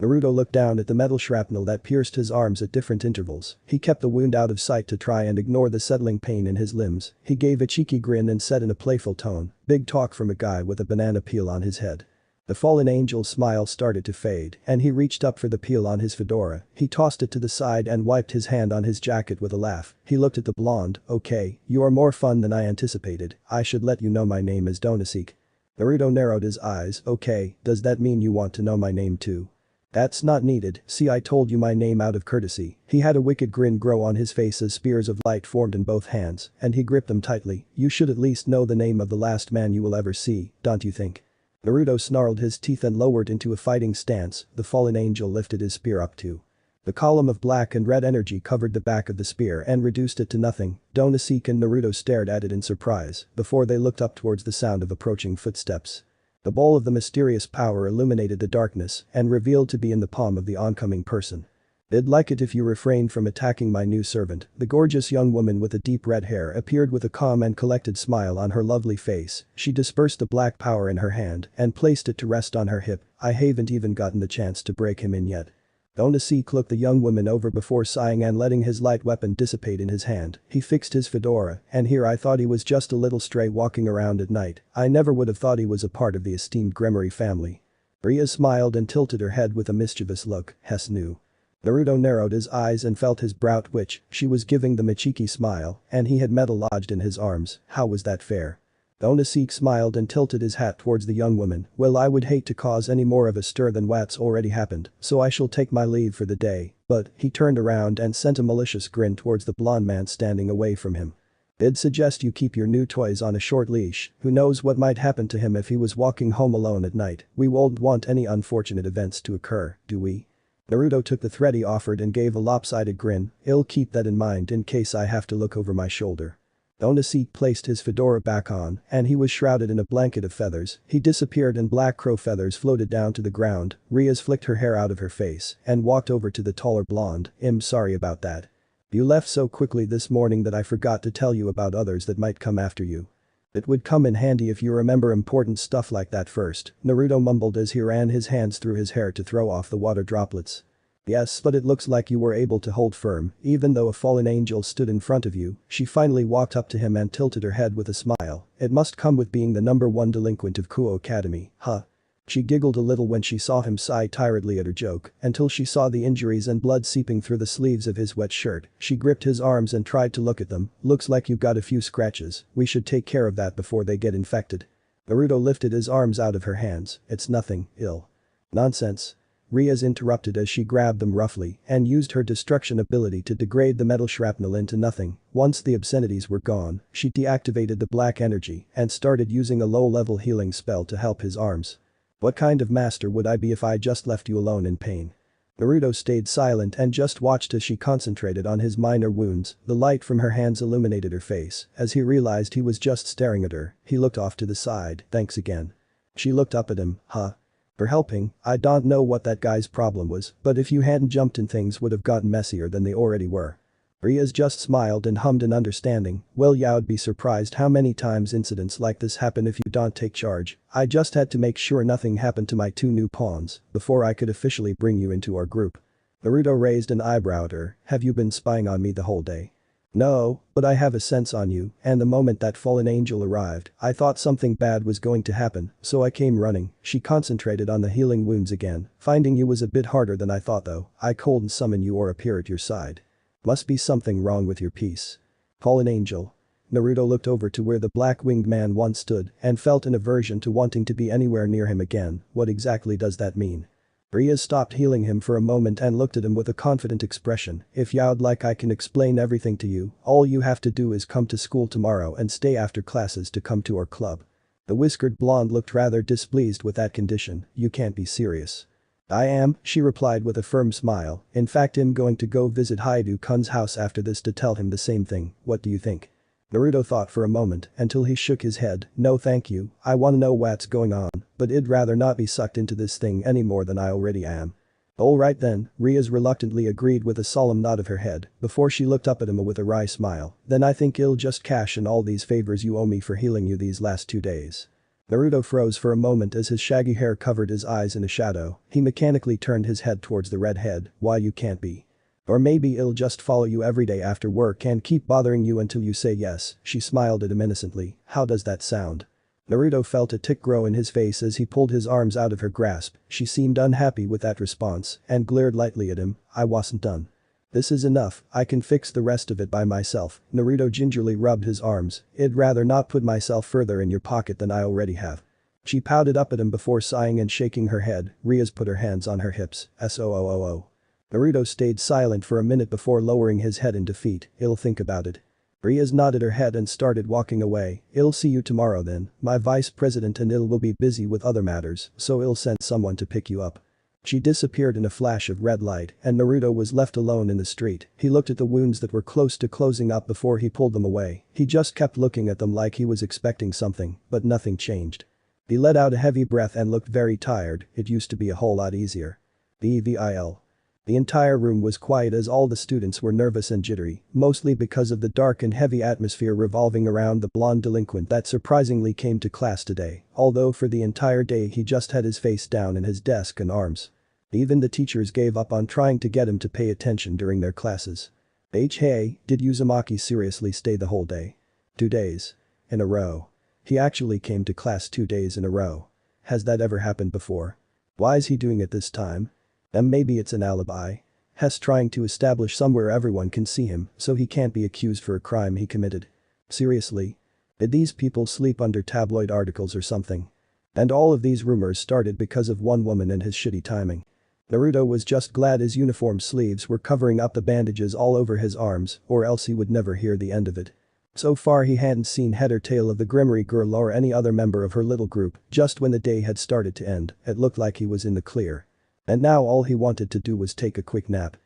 Naruto looked down at the metal shrapnel that pierced his arms at different intervals. He kept the wound out of sight to try and ignore the settling pain in his limbs. He gave a cheeky grin and said in a playful tone, "Big talk from a guy with a banana peel on his head." The fallen angel's smile started to fade and he reached up for the peel on his fedora. He tossed it to the side and wiped his hand on his jacket with a laugh. He looked at the blonde. "Okay, you are more fun than I anticipated. I should let you know my name is Donaseek." Naruto narrowed his eyes. "Okay, does that mean you want to know my name too?" "That's not needed, see, I told you my name out of courtesy." He had a wicked grin grow on his face as spears of light formed in both hands and he gripped them tightly. "You should at least know the name of the last man you will ever see, don't you think?" Naruto snarled his teeth and lowered into a fighting stance. The fallen angel lifted his spear up too. The column of black and red energy covered the back of the spear and reduced it to nothing. Donaseek and Naruto stared at it in surprise before they looked up towards the sound of approaching footsteps. The ball of the mysterious power illuminated the darkness and revealed to be in the palm of the oncoming person. "I'd like it if you refrained from attacking my new servant." The gorgeous young woman with the deep red hair appeared with a calm and collected smile on her lovely face. She dispersed the black power in her hand and placed it to rest on her hip. "I haven't even gotten the chance to break him in yet." Donaseek looked the young woman over before sighing and letting his light weapon dissipate in his hand. He fixed his fedora, "And here I thought he was just a little stray walking around at night. I never would have thought he was a part of the esteemed Gremory family." Rias smiled and tilted her head with a mischievous look. "Hess knew." Naruto narrowed his eyes and felt his brow twitch. She was giving them a cheeky smile and he had metal lodged in his arms. How was that fair? Donaseek smiled and tilted his hat towards the young woman. "Well, I would hate to cause any more of a stir than what's already happened, so I shall take my leave for the day." But he turned around and sent a malicious grin towards the blonde man standing away from him. I'd suggest you keep your new toys on a short leash, who knows what might happen to him if he was walking home alone at night, we won't want any unfortunate events to occur, do we? Naruto took the threat he offered and gave a lopsided grin, I'll keep that in mind in case I have to look over my shoulder. Onasi placed his fedora back on, and he was shrouded in a blanket of feathers, he disappeared and black crow feathers floated down to the ground, Rias flicked her hair out of her face and walked over to the taller blonde, I'm sorry about that. You left so quickly this morning that I forgot to tell you about others that might come after you. It would come in handy if you remember important stuff like that first, Naruto mumbled as he ran his hands through his hair to throw off the water droplets. Yes, but it looks like you were able to hold firm, even though a fallen angel stood in front of you, she finally walked up to him and tilted her head with a smile, it must come with being the #1 delinquent of Kuo Academy, huh? She giggled a little when she saw him sigh tiredly at her joke, until she saw the injuries and blood seeping through the sleeves of his wet shirt, she gripped his arms and tried to look at them, looks like you got a few scratches, we should take care of that before they get infected. Naruto lifted his arms out of her hands, it's nothing, ill. Nonsense. Rias interrupted as she grabbed them roughly and used her destruction ability to degrade the metal shrapnel into nothing. Once the obscenities were gone, she deactivated the black energy and started using a low-level healing spell to help his arms. What kind of master would I be if I just left you alone in pain? Naruto stayed silent and just watched as she concentrated on his minor wounds, the light from her hands illuminated her face, as he realized he was just staring at her, he looked off to the side, thanks again. She looked up at him, huh? For helping, I don't know what that guy's problem was, but if you hadn't jumped in things would have gotten messier than they already were. Rias just smiled and hummed in understanding, well you'd be surprised how many times incidents like this happen if you don't take charge, I just had to make sure nothing happened to my 2 new pawns before I could officially bring you into our group. Naruto raised an eyebrow at her, have you been spying on me the whole day? No, but I have a sense on you, and the moment that fallen angel arrived, I thought something bad was going to happen, so I came running, she concentrated on the healing wounds again, finding you was a bit harder than I thought though, I couldn't summon you or appear at your side. Must be something wrong with your piece. Fallen angel. Naruto looked over to where the black-winged man once stood and felt an aversion to wanting to be anywhere near him again, what exactly does that mean? Rias stopped healing him for a moment and looked at him with a confident expression, if you'd like I can explain everything to you, all you have to do is come to school tomorrow and stay after classes to come to our club. The whiskered blonde looked rather displeased with that condition, you can't be serious. I am, she replied with a firm smile, in fact I'm going to go visit Haidu-kun's house after this to tell him the same thing, what do you think? Naruto thought for a moment until he shook his head, no thank you, I wanna know what's going on, but I'd rather not be sucked into this thing any more than I already am. Alright then, Rias reluctantly agreed with a solemn nod of her head before she looked up at him with a wry smile, then I think I'll just cash in all these favors you owe me for healing you these last 2 days. Naruto froze for a moment as his shaggy hair covered his eyes in a shadow, he mechanically turned his head towards the redhead, why you can't be. Or maybe I'll just follow you every day after work and keep bothering you until you say yes, she smiled at him innocently, how does that sound? Naruto felt a tick grow in his face as he pulled his arms out of her grasp, she seemed unhappy with that response and glared lightly at him, I wasn't done. This is enough, I can fix the rest of it by myself, Naruto gingerly rubbed his arms, I'd rather not put myself further in your pocket than I already have. She pouted up at him before sighing and shaking her head, Rias put her hands on her hips, SOOOO. Naruto stayed silent for a minute before lowering his head in defeat, I'll think about it. Rias nodded her head and started walking away, I'll see you tomorrow then, my vice president and will be busy with other matters, so I'll send someone to pick you up. She disappeared in a flash of red light and Naruto was left alone in the street, he looked at the wounds that were close to closing up before he pulled them away, he just kept looking at them like he was expecting something, but nothing changed. He let out a heavy breath and looked very tired, it used to be a whole lot easier. BVIL. The entire room was quiet as all the students were nervous and jittery, mostly because of the dark and heavy atmosphere revolving around the blonde delinquent that surprisingly came to class today, although for the entire day he just had his face down in his desk and arms. Even the teachers gave up on trying to get him to pay attention during their classes. Hey, did Uzumaki seriously stay the whole day? 2 days. In a row. He actually came to class 2 days in a row. Has that ever happened before? Why is he doing it this time? And maybe it's an alibi. He's trying to establish somewhere everyone can see him so he can't be accused for a crime he committed. Seriously? Did these people sleep under tabloid articles or something? And all of these rumors started because of one woman and his shitty timing. Naruto was just glad his uniform sleeves were covering up the bandages all over his arms or else he would never hear the end of it. So far he hadn't seen head or tail of the Gremory girl or any other member of her little group, just when the day had started to end, it looked like he was in the clear. And now all he wanted to do was take a quick nap.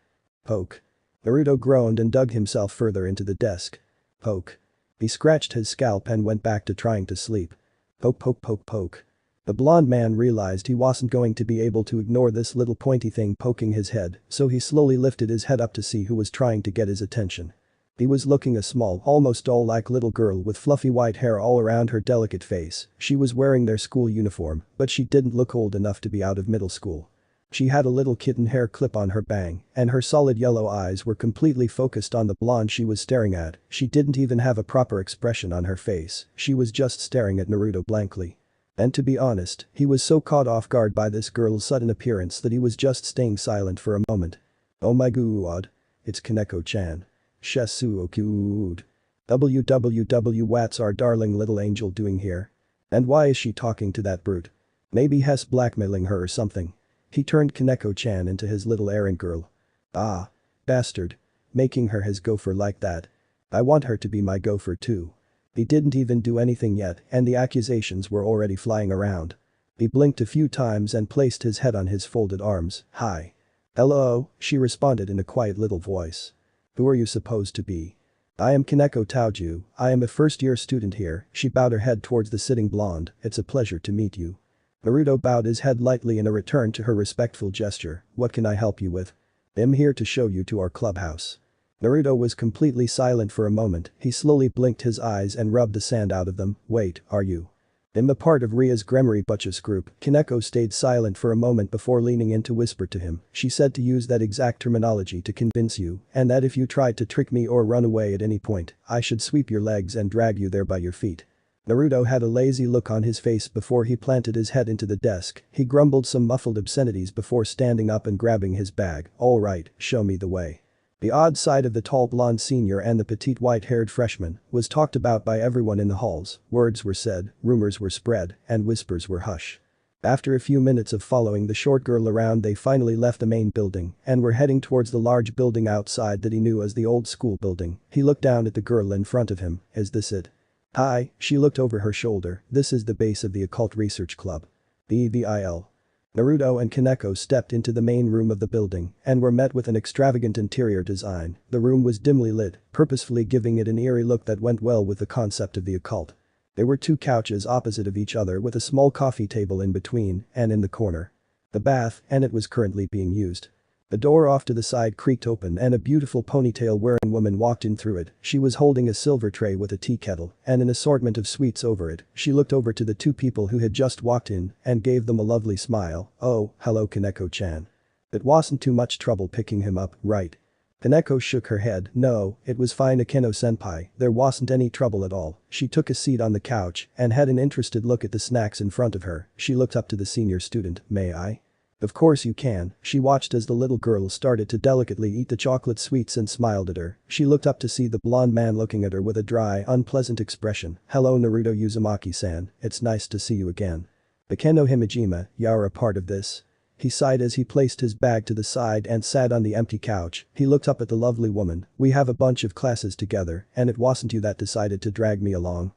Poke. Naruto groaned and dug himself further into the desk. Poke. He scratched his scalp and went back to trying to sleep. Poke poke poke poke. The blonde man realized he wasn't going to be able to ignore this little pointy thing poking his head, so he slowly lifted his head up to see who was trying to get his attention. He was looking a small, almost doll-like little girl with fluffy white hair all around her delicate face. She was wearing their school uniform, but she didn't look old enough to be out of middle school. She had a little kitten hair clip on her bang, and her solid yellow eyes were completely focused on the blonde she was staring at. She didn't even have a proper expression on her face, she was just staring at Naruto blankly. And to be honest, he was so caught off guard by this girl's sudden appearance that he was just staying silent for a moment. Oh my god. It's Kaneko-chan. Shesuo cute. What's our darling little angel doing here? And why is she talking to that brute? Maybe Hess blackmailing her or something. He turned Kaneko-chan into his little errand girl. Ah. Bastard. Making her his gopher like that. I want her to be my gopher too. He didn't even do anything yet and the accusations were already flying around. He blinked a few times and placed his head on his folded arms. Hi. Hello, she responded in a quiet little voice. Who are you supposed to be? I am Kaneko Taoju, I am a first-year student here. She bowed her head towards the sitting blonde. It's a pleasure to meet you. Naruto bowed his head lightly in a return to her respectful gesture. What can I help you with? I'm here to show you to our clubhouse. Naruto was completely silent for a moment, he slowly blinked his eyes and rubbed the sand out of them. Wait, are you? I'm a part of Rias Gremory Butch's group. Kaneko stayed silent for a moment before leaning in to whisper to him. She said to use that exact terminology to convince you, and that if you tried to trick me or run away at any point, I should sweep your legs and drag you there by your feet. Naruto had a lazy look on his face before he planted his head into the desk. He grumbled some muffled obscenities before standing up and grabbing his bag. All right, show me the way. The odd side of the tall blonde senior and the petite white-haired freshman was talked about by everyone in the halls. Words were said, rumors were spread, and whispers were hushed. After a few minutes of following the short girl around, they finally left the main building and were heading towards the large building outside that he knew as the old school building. He looked down at the girl in front of him. Is this it? Hi, she looked over her shoulder. This is the base of the occult research club. BVIL. Naruto and Kaneko stepped into the main room of the building and were met with an extravagant interior design. The room was dimly lit, purposefully giving it an eerie look that went well with the concept of the occult. There were two couches opposite of each other with a small coffee table in between and in the corner. The bath, and it was currently being used. The door off to the side creaked open and a beautiful ponytail-wearing woman walked in through it. She was holding a silver tray with a tea kettle and an assortment of sweets over it. She looked over to the two people who had just walked in and gave them a lovely smile. Oh, hello Kaneko-chan. It wasn't too much trouble picking him up, right? Kaneko shook her head. No, it was fine Akeno-senpai, there wasn't any trouble at all. She took a seat on the couch and had an interested look at the snacks in front of her. She looked up to the senior student. May I? Of course you can. She watched as the little girl started to delicately eat the chocolate sweets and smiled at her. She looked up to see the blonde man looking at her with a dry, unpleasant expression. Hello Naruto Uzumaki-san, it's nice to see you again. Bakeno Himejima, you're a part of this? He sighed as he placed his bag to the side and sat on the empty couch. He looked up at the lovely woman. We have a bunch of classes together, and it wasn't you that decided to drag me along.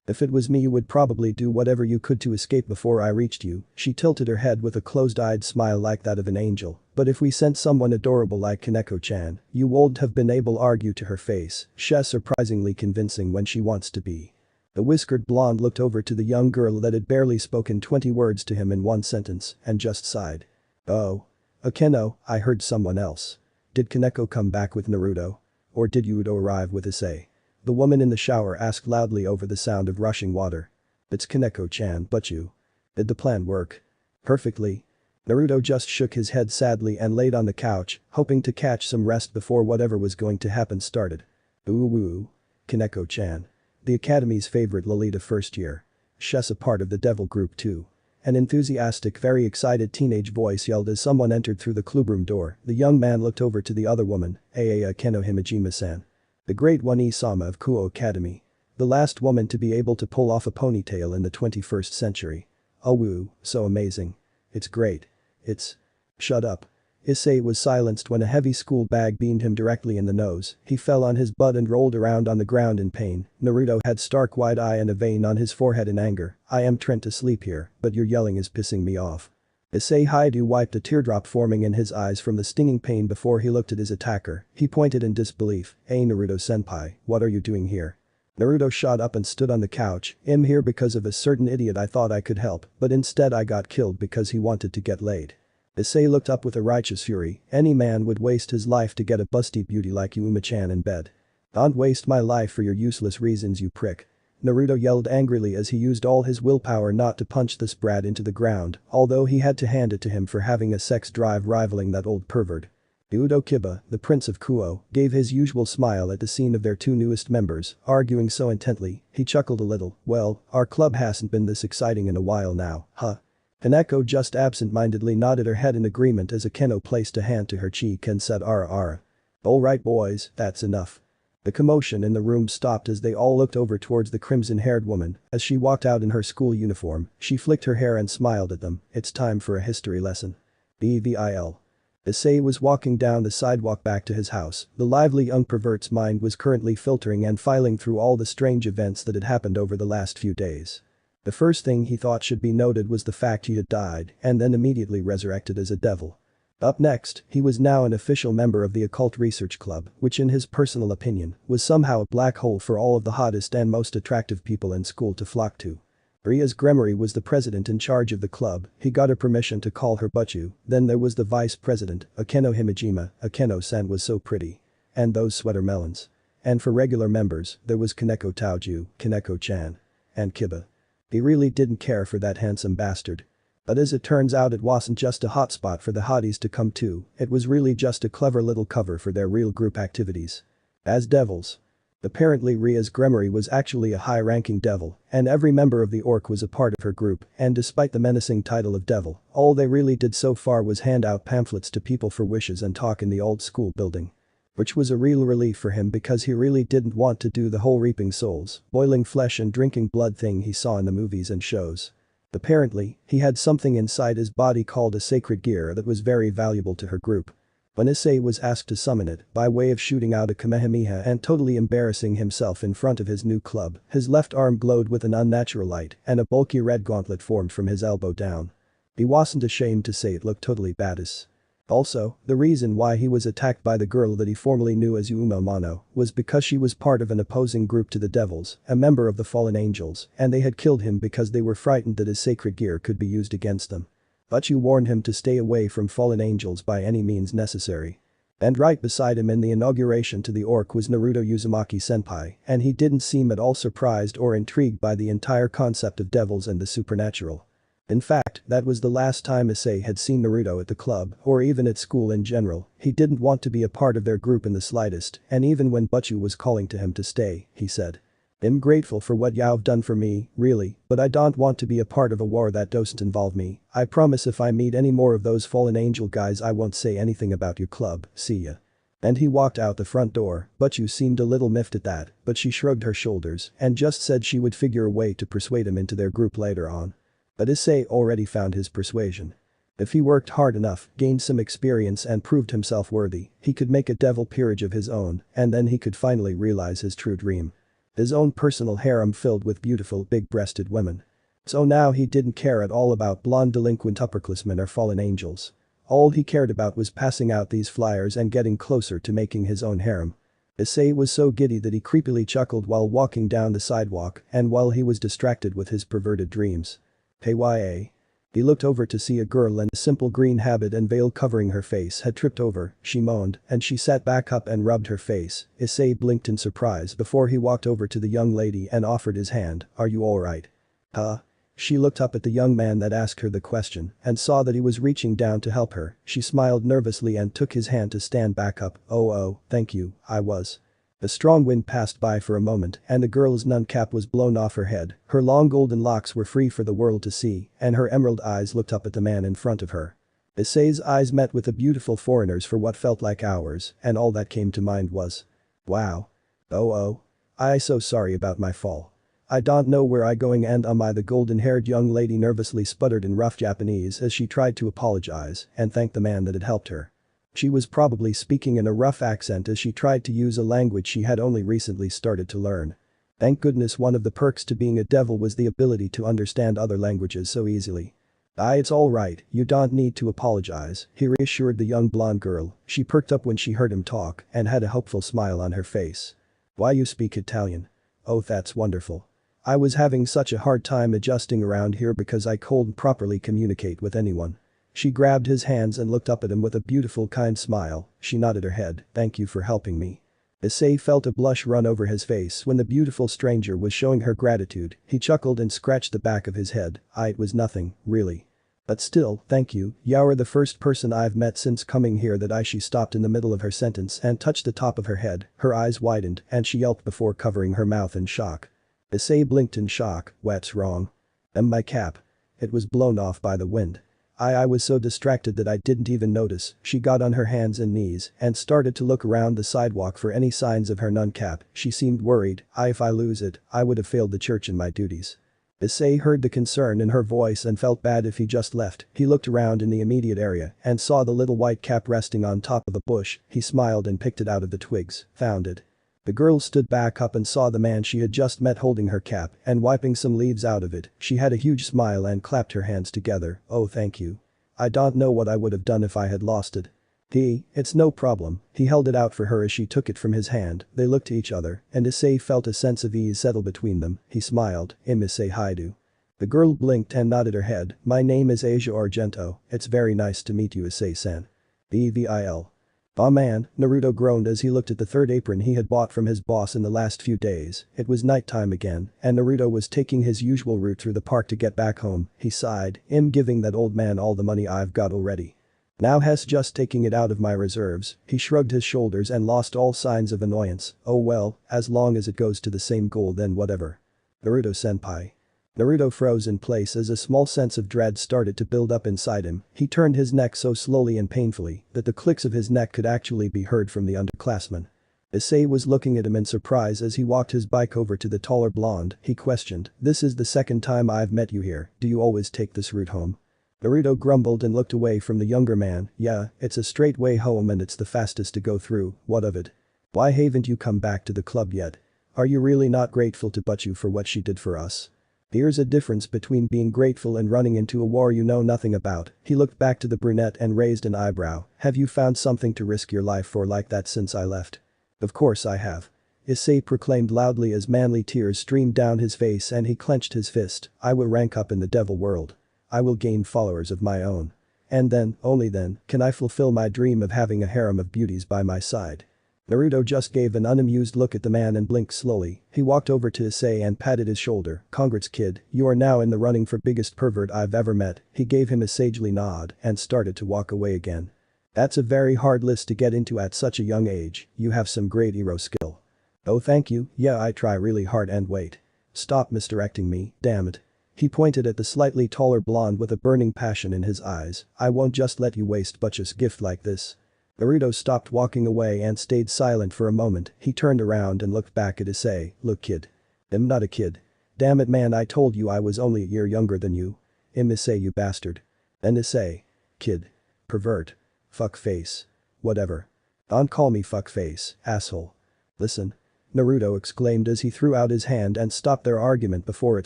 If it was me you would probably do whatever you could to escape before I reached you. She tilted her head with a closed-eyed smile like that of an angel. But if we sent someone adorable like Kaneko-chan, you wouldn't have been able to argue to her face. She's surprisingly convincing when she wants to be. The whiskered blonde looked over to the young girl that had barely spoken 20 words to him in one sentence and just sighed. Oh. Akeno, I heard someone else. Did Kaneko come back with Naruto? Or did you arrive with Issei? The woman in the shower asked loudly over the sound of rushing water. It's Kaneko-chan, but you. Did the plan work? Perfectly. Naruto just shook his head sadly and laid on the couch, hoping to catch some rest before whatever was going to happen started. Ooh. Kaneko-chan. The academy's favorite Lolita first year. She's a part of the devil group too. An enthusiastic, very excited teenage voice yelled as someone entered through the clubroom door. The young man looked over to the other woman. Akeno Himejima-san. The Great One Isama of Kuo Academy. The last woman to be able to pull off a ponytail in the 21st century. Oh woo, so amazing. It's great. It's… Shut up. Issei was silenced when a heavy school bag beamed him directly in the nose. He fell on his butt and rolled around on the ground in pain. Naruto had stark wide eye and a vein on his forehead in anger. I am trying to sleep here, but your yelling is pissing me off. Issei Haidu wiped a teardrop forming in his eyes from the stinging pain before he looked at his attacker. He pointed in disbelief. Hey Naruto-senpai, what are you doing here? Naruto shot up and stood on the couch. I'm here because of a certain idiot I thought I could help, but instead I got killed because he wanted to get laid. Issei looked up with a righteous fury. Any man would waste his life to get a busty beauty like you Uma-chan in bed. Don't waste my life for your useless reasons you prick. Naruto yelled angrily as he used all his willpower not to punch this brat into the ground, although he had to hand it to him for having a sex drive rivaling that old pervert. Udo Kiba, the prince of Kuo, gave his usual smile at the scene of their two newest members, arguing so intently. He chuckled a little. Well, our club hasn't been this exciting in a while now, huh? Hanako just absent-mindedly nodded her head in agreement as Akeno placed a hand to her cheek and said ara ara. Alright boys, that's enough. The commotion in the room stopped as they all looked over towards the crimson-haired woman. As she walked out in her school uniform, she flicked her hair and smiled at them. It's time for a history lesson. BVIL. Issei was walking down the sidewalk back to his house. The lively young pervert's mind was currently filtering and filing through all the strange events that had happened over the last few days. The first thing he thought should be noted was the fact he had died and then immediately resurrected as a devil. Up next, he was now an official member of the Occult Research Club, which in his personal opinion, was somehow a black hole for all of the hottest and most attractive people in school to flock to. Rias Gremory was the president in charge of the club. He got her permission to call her Butchu. Then there was the vice president, Akeno Himejima. Akeno-san was so pretty. And those sweater melons. And for regular members, there was Kaneko Taoju, Kaneko-chan. And Kiba. He really didn't care for that handsome bastard. But as it turns out it wasn't just a hotspot for the hotties to come to, it was really just a clever little cover for their real group activities. As devils. Apparently Rias Gremory was actually a high-ranking devil, and every member of the orc was a part of her group, and despite the menacing title of devil, all they really did so far was hand out pamphlets to people for wishes and talk in the old school building. Which was a real relief for him because he really didn't want to do the whole reaping souls, boiling flesh and drinking blood thing he saw in the movies and shows. Apparently, he had something inside his body called a sacred gear that was very valuable to her group. When Issei was asked to summon it, by way of shooting out a Kamehameha and totally embarrassing himself in front of his new club, his left arm glowed with an unnatural light and a bulky red gauntlet formed from his elbow down. He wasn't ashamed to say it looked totally badass. Also, the reason why he was attacked by the girl that he formerly knew as Yuma Mono was because she was part of an opposing group to the devils, a member of the fallen angels, and they had killed him because they were frightened that his sacred gear could be used against them. But you warned him to stay away from fallen angels by any means necessary. And right beside him in the inauguration to the orc was Naruto Uzumaki-senpai, and he didn't seem at all surprised or intrigued by the entire concept of devils and the supernatural. In fact, that was the last time Issei had seen Naruto at the club, or even at school in general. He didn't want to be a part of their group in the slightest, and even when Butchu was calling to him to stay, he said. I'm grateful for what you've done for me, really, but I don't want to be a part of a war that doesn't involve me. I promise if I meet any more of those fallen angel guys I won't say anything about your club, see ya. And he walked out the front door. Butchu seemed a little miffed at that, but she shrugged her shoulders and just said she would figure a way to persuade him into their group later on. But Issei already found his persuasion. If he worked hard enough, gained some experience and proved himself worthy, he could make a devil peerage of his own, and then he could finally realize his true dream. His own personal harem filled with beautiful big-breasted women. So now he didn't care at all about blonde delinquent upperclassmen or fallen angels. All he cared about was passing out these flyers and getting closer to making his own harem. Issei was so giddy that he creepily chuckled while walking down the sidewalk and while he was distracted with his perverted dreams. Hey ya. He looked over to see a girl in a simple green habit and veil covering her face had tripped over, she moaned, and she sat back up and rubbed her face. Issei blinked in surprise before he walked over to the young lady and offered his hand. Are you alright? Huh? She looked up at the young man that asked her the question and saw that he was reaching down to help her. She smiled nervously and took his hand to stand back up. Oh, thank you, I was. A strong wind passed by for a moment and the girl's nun cap was blown off her head. Her long golden locks were free for the world to see and her emerald eyes looked up at the man in front of her. Issei's eyes met with the beautiful foreigner's for what felt like hours and all that came to mind was. Wow. Oh. I so sorry about my fall. I don't know where I going and am I the golden-haired young lady nervously sputtered in rough Japanese as she tried to apologize and thank the man that had helped her. She was probably speaking in a rough accent as she tried to use a language she had only recently started to learn. Thank goodness one of the perks to being a devil was the ability to understand other languages so easily. It's all right, you don't need to apologize, he reassured the young blonde girl. She perked up when she heard him talk and had a hopeful smile on her face. Why, you speak Italian? Oh, that's wonderful. I was having such a hard time adjusting around here because I couldn't properly communicate with anyone. She grabbed his hands and looked up at him with a beautiful kind smile. She nodded her head. Thank you for helping me. Issei felt a blush run over his face when the beautiful stranger was showing her gratitude. He chuckled and scratched the back of his head. It was nothing, really. But still, thank you, you're the first person I've met since coming here that she stopped in the middle of her sentence and touched the top of her head. Her eyes widened and she yelped before covering her mouth in shock. Issei blinked in shock. What's wrong? My cap. It was blown off by the wind. I was so distracted that I didn't even notice. She got on her hands and knees and started to look around the sidewalk for any signs of her nun cap. She seemed worried. If I lose it, I would have failed the church in my duties. Issei heard the concern in her voice and felt bad if he just left. He looked around in the immediate area and saw the little white cap resting on top of a bush. He smiled and picked it out of the twigs. Found it. The girl stood back up and saw the man she had just met holding her cap and wiping some leaves out of it. She had a huge smile and clapped her hands together. Oh, thank you. I don't know what I would have done if I had lost it. It's no problem. He held it out for her as she took it from his hand. They looked at each other and Issei felt a sense of ease settle between them. He smiled. Issei Haidu. The girl blinked and nodded her head. My name is Asia Argento. It's very nice to meet you, Issei-san. Evil. Aw man, Naruto groaned as he looked at the third apron he had bought from his boss in the last few days. It was nighttime again, and Naruto was taking his usual route through the park to get back home. He sighed, giving that old man all the money I've got already. Now he's just taking it out of my reserves. He shrugged his shoulders and lost all signs of annoyance. Oh well, as long as it goes to the same goal then whatever. Naruto-senpai. Naruto froze in place as a small sense of dread started to build up inside him. He turned his neck so slowly and painfully that the clicks of his neck could actually be heard from the underclassmen. Issei was looking at him in surprise as he walked his bike over to the taller blonde. He questioned, this is the second time I've met you here, do you always take this route home? Naruto grumbled and looked away from the younger man. Yeah, it's a straight way home and it's the fastest to go through, what of it? Why haven't you come back to the club yet? Are you really not grateful to Butchu for what she did for us? Here's a difference between being grateful and running into a war you know nothing about. He looked back to the brunette and raised an eyebrow. Have you found something to risk your life for like that since I left? Of course I have. Issei proclaimed loudly as manly tears streamed down his face and he clenched his fist. I will rank up in the devil world. I will gain followers of my own. And then, only then, can I fulfill my dream of having a harem of beauties by my side. Naruto just gave an unamused look at the man and blinked slowly. He walked over to Issei and patted his shoulder. Congrats kid, you are now in the running for biggest pervert I've ever met. He gave him a sagely nod and started to walk away again. That's a very hard list to get into at such a young age. You have some great hero skill. Oh thank you, yeah I try really hard and wait. Stop misdirecting me, damn it. He pointed at the slightly taller blonde with a burning passion in his eyes. I won't just let you waste Butch's gift like this. Naruto stopped walking away and stayed silent for a moment. He turned around and looked back at Issei. Look kid. I'm not a kid. Damn it man I told you I was only a year younger than you. Issei you bastard. Then Issei. Kid. Pervert. Fuckface. Whatever. Don't call me fuckface, asshole. Listen. Naruto exclaimed as he threw out his hand and stopped their argument before it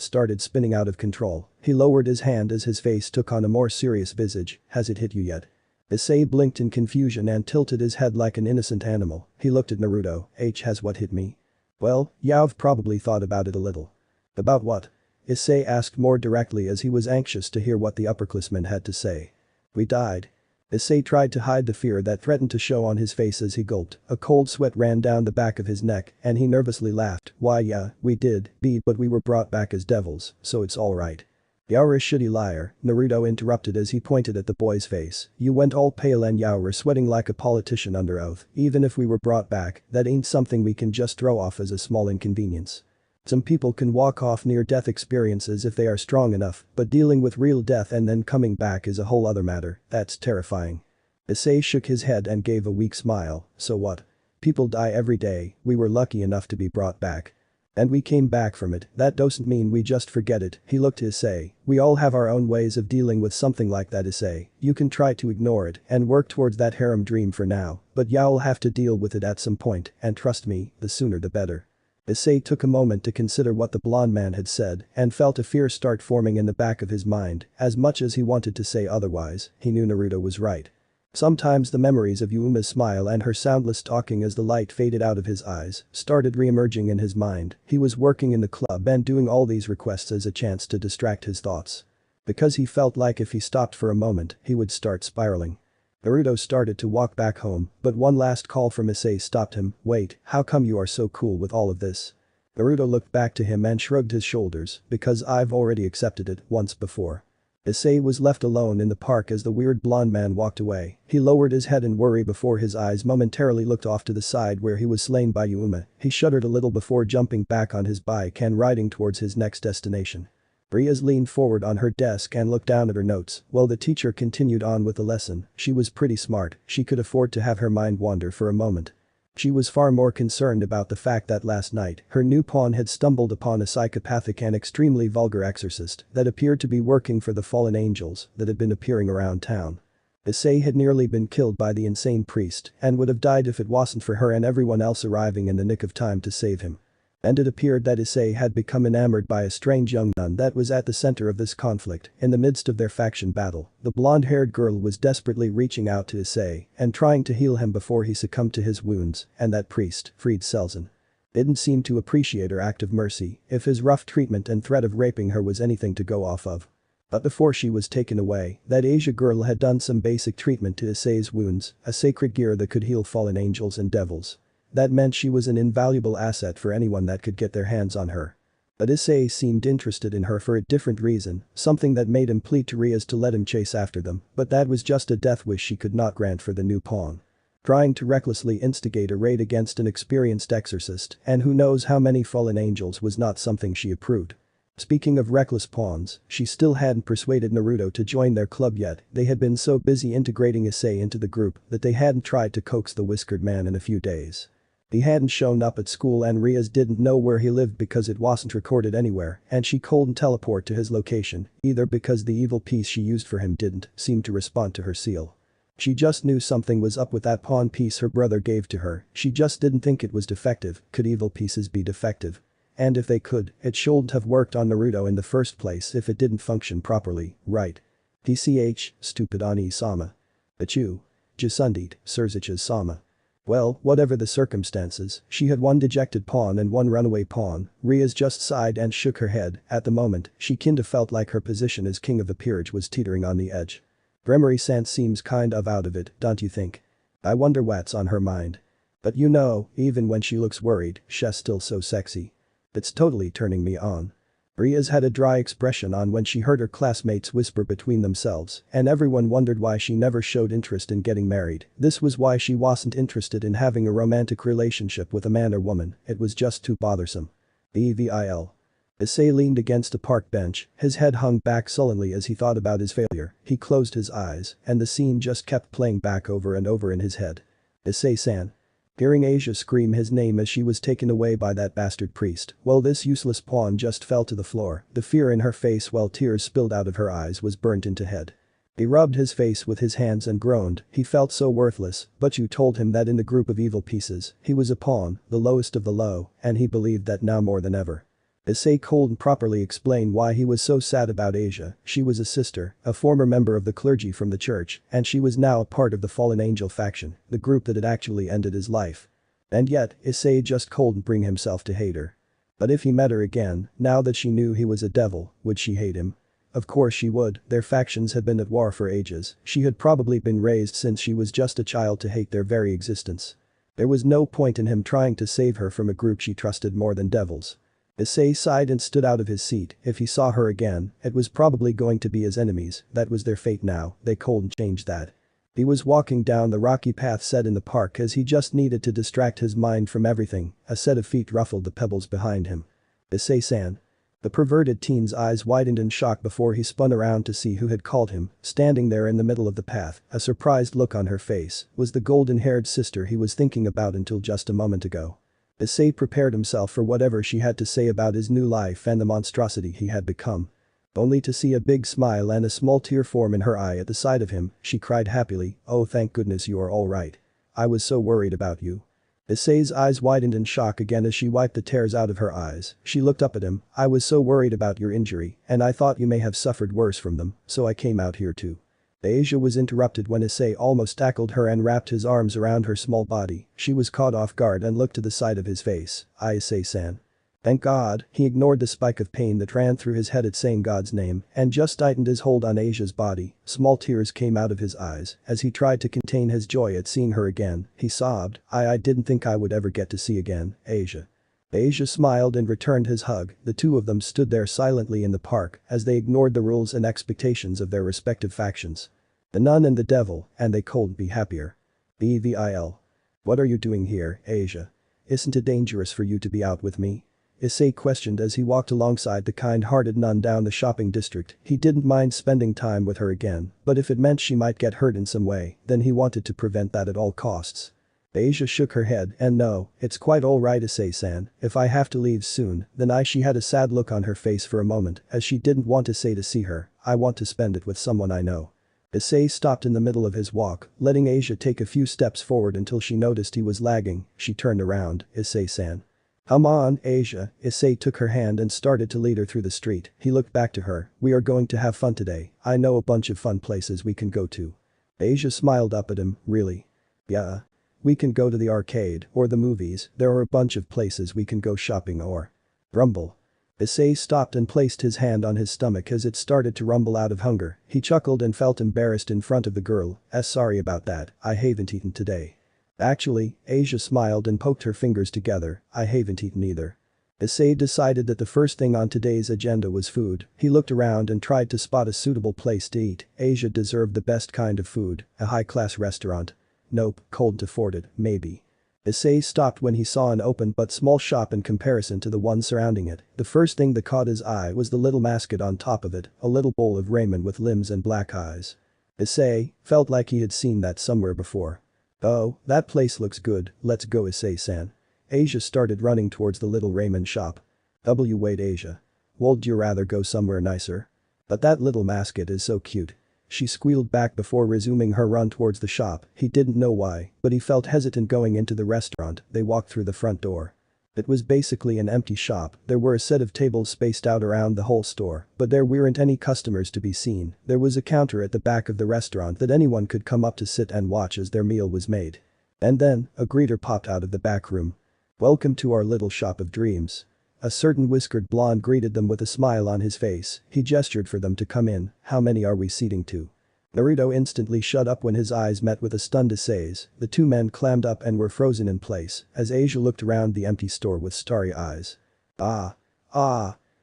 started spinning out of control. He lowered his hand as his face took on a more serious visage. Has it hit you yet? Issei blinked in confusion and tilted his head like an innocent animal. He looked at Naruto. Has what hit me? Well, you've probably thought about it a little. About what? Issei asked more directly as he was anxious to hear what the upperclassman had to say. We died. Issei tried to hide the fear that threatened to show on his face as he gulped. A cold sweat ran down the back of his neck and he nervously laughed. Why yeah, we did, but we were brought back as devils, so it's alright. You're a shitty liar, Naruto interrupted as he pointed at the boy's face. You went all pale and you're sweating like a politician under oath. Even if we were brought back, that ain't something we can just throw off as a small inconvenience. Some people can walk off near-death experiences if they are strong enough, but dealing with real death and then coming back is a whole other matter. That's terrifying. Issei shook his head and gave a weak smile. So what? People die every day, we were lucky enough to be brought back. And we came back from it, that doesn't mean we just forget it, he looked to Issei. We all have our own ways of dealing with something like that, Issei. You can try to ignore it and work towards that harem dream for now, but you'll have to deal with it at some point, and trust me, the sooner the better. Issei took a moment to consider what the blonde man had said and felt a fear start forming in the back of his mind. As much as he wanted to say otherwise, he knew Naruto was right. Sometimes the memories of Yuuma's smile and her soundless talking as the light faded out of his eyes started re-emerging in his mind. He was working in the club and doing all these requests as a chance to distract his thoughts. Because he felt like if he stopped for a moment, he would start spiraling. Naruto started to walk back home, but one last call from Issei stopped him. Wait, how come you are so cool with all of this? Naruto looked back to him and shrugged his shoulders, because I've already accepted it once before. Issei was left alone in the park as the weird blonde man walked away. He lowered his head in worry before his eyes momentarily looked off to the side where he was slain by Yuuma. He shuddered a little before jumping back on his bike and riding towards his next destination. Rias leaned forward on her desk and looked down at her notes while the teacher continued on with the lesson. She was pretty smart, she could afford to have her mind wander for a moment. She was far more concerned about the fact that last night, her new pawn had stumbled upon a psychopathic and extremely vulgar exorcist that appeared to be working for the fallen angels that had been appearing around town. Issei had nearly been killed by the insane priest and would have died if it wasn't for her and everyone else arriving in the nick of time to save him. And it appeared that Issei had become enamored by a strange young nun that was at the center of this conflict. In the midst of their faction battle, the blonde-haired girl was desperately reaching out to Issei and trying to heal him before he succumbed to his wounds, and that priest, Freed Selzen, didn't seem to appreciate her act of mercy if his rough treatment and threat of raping her was anything to go off of. But before she was taken away, that Asia girl had done some basic treatment to Issei's wounds, a sacred gear that could heal fallen angels and devils. That meant she was an invaluable asset for anyone that could get their hands on her. But Issei seemed interested in her for a different reason, something that made him plead to Rias to let him chase after them, but that was just a death wish she could not grant for the new pawn. Trying to recklessly instigate a raid against an experienced exorcist and who knows how many fallen angels was not something she approved. Speaking of reckless pawns, she still hadn't persuaded Naruto to join their club yet. They had been so busy integrating Issei into the group that they hadn't tried to coax the whiskered man in a few days. He hadn't shown up at school and Rias didn't know where he lived because it wasn't recorded anywhere and she couldn't teleport to his location, either because the evil piece she used for him didn't seem to respond to her seal. She just knew something was up with that pawn piece her brother gave to her, she just didn't think it was defective. Could evil pieces be defective? And if they could, it shouldn't have worked on Naruto in the first place if it didn't function properly, right? TCH, stupid Ani-sama. Achu. Jusundit, Surzich's-sama. Well, whatever the circumstances, she had one dejected pawn and one runaway pawn. Rias just sighed and shook her head. At the moment, she kinda felt like her position as king of the peerage was teetering on the edge. Gremory-san seems kind of out of it, don't you think? I wonder what's on her mind. But you know, even when she looks worried, she's still so sexy. It's totally turning me on. Rias had a dry expression on when she heard her classmates whisper between themselves, and everyone wondered why she never showed interest in getting married. This was why she wasn't interested in having a romantic relationship with a man or woman, it was just too bothersome. Evil. Issei leaned against a park bench, his head hung back sullenly as he thought about his failure. He closed his eyes, and the scene just kept playing back over and over in his head. Issei-san. Hearing Asia scream his name as she was taken away by that bastard priest, while this useless pawn just fell to the floor, the fear in her face while tears spilled out of her eyes was burnt into head. He rubbed his face with his hands and groaned, he felt so worthless, but you told him that in the group of evil pieces, he was a pawn, the lowest of the low, and he believed that now more than ever. Issei couldn't properly explain why he was so sad about Asia. She was a sister, a former member of the clergy from the church, and she was now a part of the fallen angel faction, the group that had actually ended his life. And yet, Issei just couldn't bring himself to hate her. But if he met her again, now that she knew he was a devil, would she hate him? Of course she would, their factions had been at war for ages, she had probably been raised since she was just a child to hate their very existence. There was no point in him trying to save her from a group she trusted more than devils. Issei sighed and stood out of his seat. If he saw her again, it was probably going to be his enemies. That was their fate now, they couldn't change that. He was walking down the rocky path set in the park as he just needed to distract his mind from everything. A set of feet ruffled the pebbles behind him. Issei-san. The perverted teen's eyes widened in shock before he spun around to see who had called him. Standing there in the middle of the path, a surprised look on her face, was the golden-haired sister he was thinking about until just a moment ago. Issei prepared himself for whatever she had to say about his new life and the monstrosity he had become. Only to see a big smile and a small tear form in her eye at the sight of him, she cried happily, "Oh, thank goodness you are all right. I was so worried about you." Issei's eyes widened in shock again as she wiped the tears out of her eyes. She looked up at him. "I was so worried about your injury, and I thought you may have suffered worse from them, so I came out here too." Asia was interrupted when Issei almost tackled her and wrapped his arms around her small body. She was caught off guard and looked to the side of his face. Issei-san. Thank God, he ignored the spike of pain that ran through his head at saying God's name and just tightened his hold on Asia's body. Small tears came out of his eyes as he tried to contain his joy at seeing her again. He sobbed, I didn't think I would ever get to see again, Asia." Asia smiled and returned his hug. The two of them stood there silently in the park as they ignored the rules and expectations of their respective factions. The nun and the devil, and they couldn't be happier. BVIL. "What are you doing here, Asia? Isn't it dangerous for you to be out with me?" Issei questioned as he walked alongside the kind-hearted nun down the shopping district. He didn't mind spending time with her again, but if it meant she might get hurt in some way, then he wanted to prevent that at all costs. Asia shook her head and no, it's quite alright Issei-san, if I have to leave soon, then she had a sad look on her face for a moment as she didn't want Issei to see her. "I want to spend it with someone I know." Issei stopped in the middle of his walk, letting Asia take a few steps forward until she noticed he was lagging. She turned around, "Issei-san. Come on, Asia." Issei took her hand and started to lead her through the street. He looked back to her. "We are going to have fun today. I know a bunch of fun places we can go to." Asia smiled up at him, "Really? Yeah. We can go to the arcade or the movies, there are a bunch of places we can go shopping or." Rumble. Issei stopped and placed his hand on his stomach as it started to rumble out of hunger. He chuckled and felt embarrassed in front of the girl. Sorry about that, I haven't eaten today." "Actually," Asia smiled and poked her fingers together, "I haven't eaten either." Issei decided that the first thing on today's agenda was food. He looked around and tried to spot a suitable place to eat. Asia deserved the best kind of food, a high-class restaurant. Nope, couldn't afford it, maybe. Issei stopped when he saw an open but small shop in comparison to the one surrounding it. The first thing that caught his eye was the little mascot on top of it, a little bowl of ramen with limbs and black eyes. Issei felt like he had seen that somewhere before. "Oh, that place looks good, let's go Issei-san." Asia started running towards the little ramen shop. Wait Asia. Would you rather go somewhere nicer? But that little mascot is so cute. She squealed back before resuming her run towards the shop. He didn't know why, but he felt hesitant going into the restaurant. They walked through the front door. It was basically an empty shop. There were a set of tables spaced out around the whole store, but there weren't any customers to be seen. There was a counter at the back of the restaurant that anyone could come up to sit and watch as their meal was made. And then, a greeter popped out of the back room. "Welcome to our little shop of dreams." A certain whiskered blonde greeted them with a smile on his face. He gestured for them to come in. "How many are we seating to?" Naruto instantly shut up when his eyes met with a stunned Issei's. The two men clammed up and were frozen in place as Asia looked around the empty store with starry eyes. Ah.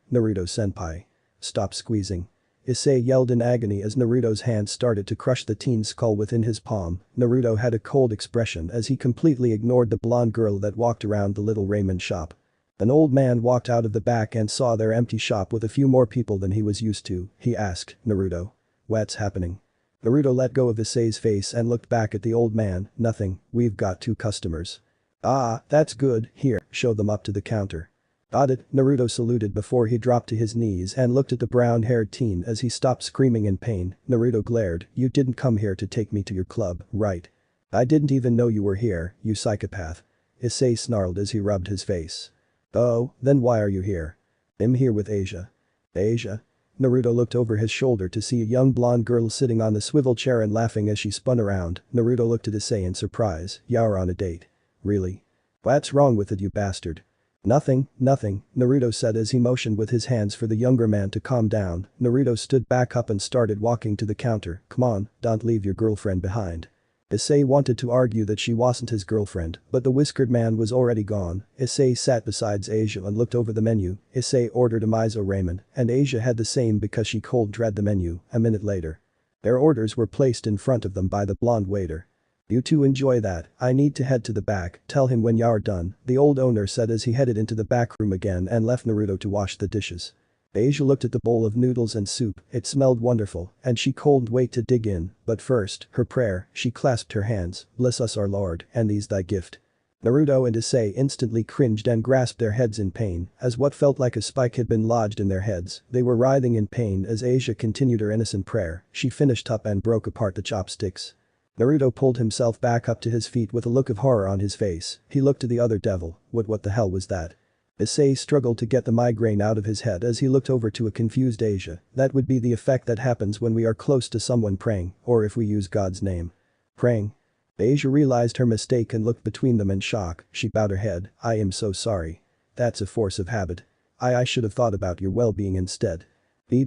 Naruto-senpai. Stop squeezing." Issei yelled in agony as Naruto's hand started to crush the teen's skull within his palm. Naruto had a cold expression as he completely ignored the blonde girl that walked around the little ramen shop. An old man walked out of the back and saw their empty shop with a few more people than he was used to. He asked, "Naruto? What's happening?" Naruto let go of Issei's face and looked back at the old man. "Nothing, we've got 2 customers." "Ah, that's good, here, show them up to the counter." "Got it." Naruto saluted before he dropped to his knees and looked at the brown-haired teen as he stopped screaming in pain. Naruto glared, "You didn't come here to take me to your club, right? I didn't even know you were here, you psychopath." Issei snarled as he rubbed his face. "Oh, then why are you here?" "I'm here with Asia." "Asia?" Naruto looked over his shoulder to see a young blonde girl sitting on the swivel chair and laughing as she spun around. Naruto looked at Issei in surprise. "You're on a date. Really? What's wrong with it you bastard?" Nothing, Naruto said as he motioned with his hands for the younger man to calm down. Naruto stood back up and started walking to the counter. "Come on, don't leave your girlfriend behind." Issei wanted to argue that she wasn't his girlfriend, but the whiskered man was already gone. Issei sat beside Asia and looked over the menu. Issei ordered a miso ramen, and Asia had the same because she cold read the menu. A minute later, their orders were placed in front of them by the blonde waiter. "You two enjoy that, I need to head to the back, tell him when you're done," the old owner said as he headed into the back room again and left Naruto to wash the dishes. Asia looked at the bowl of noodles and soup. It smelled wonderful, and she couldn't wait to dig in. But first, her prayer. She clasped her hands. "Bless us our Lord, and these thy gift." Naruto and Issei instantly cringed and grasped their heads in pain, as what felt like a spike had been lodged in their heads. They were writhing in pain as Asia continued her innocent prayer. She finished up and broke apart the chopsticks. Naruto pulled himself back up to his feet with a look of horror on his face. He looked to the other devil. What the hell was that? Issei struggled to get the migraine out of his head as he looked over to a confused Asia. That would be the effect that happens when we are close to someone praying, or if we use God's name. Praying? Asia realized her mistake and looked between them in shock. She bowed her head. I am so sorry. That's a force of habit. I should have thought about your well-being instead.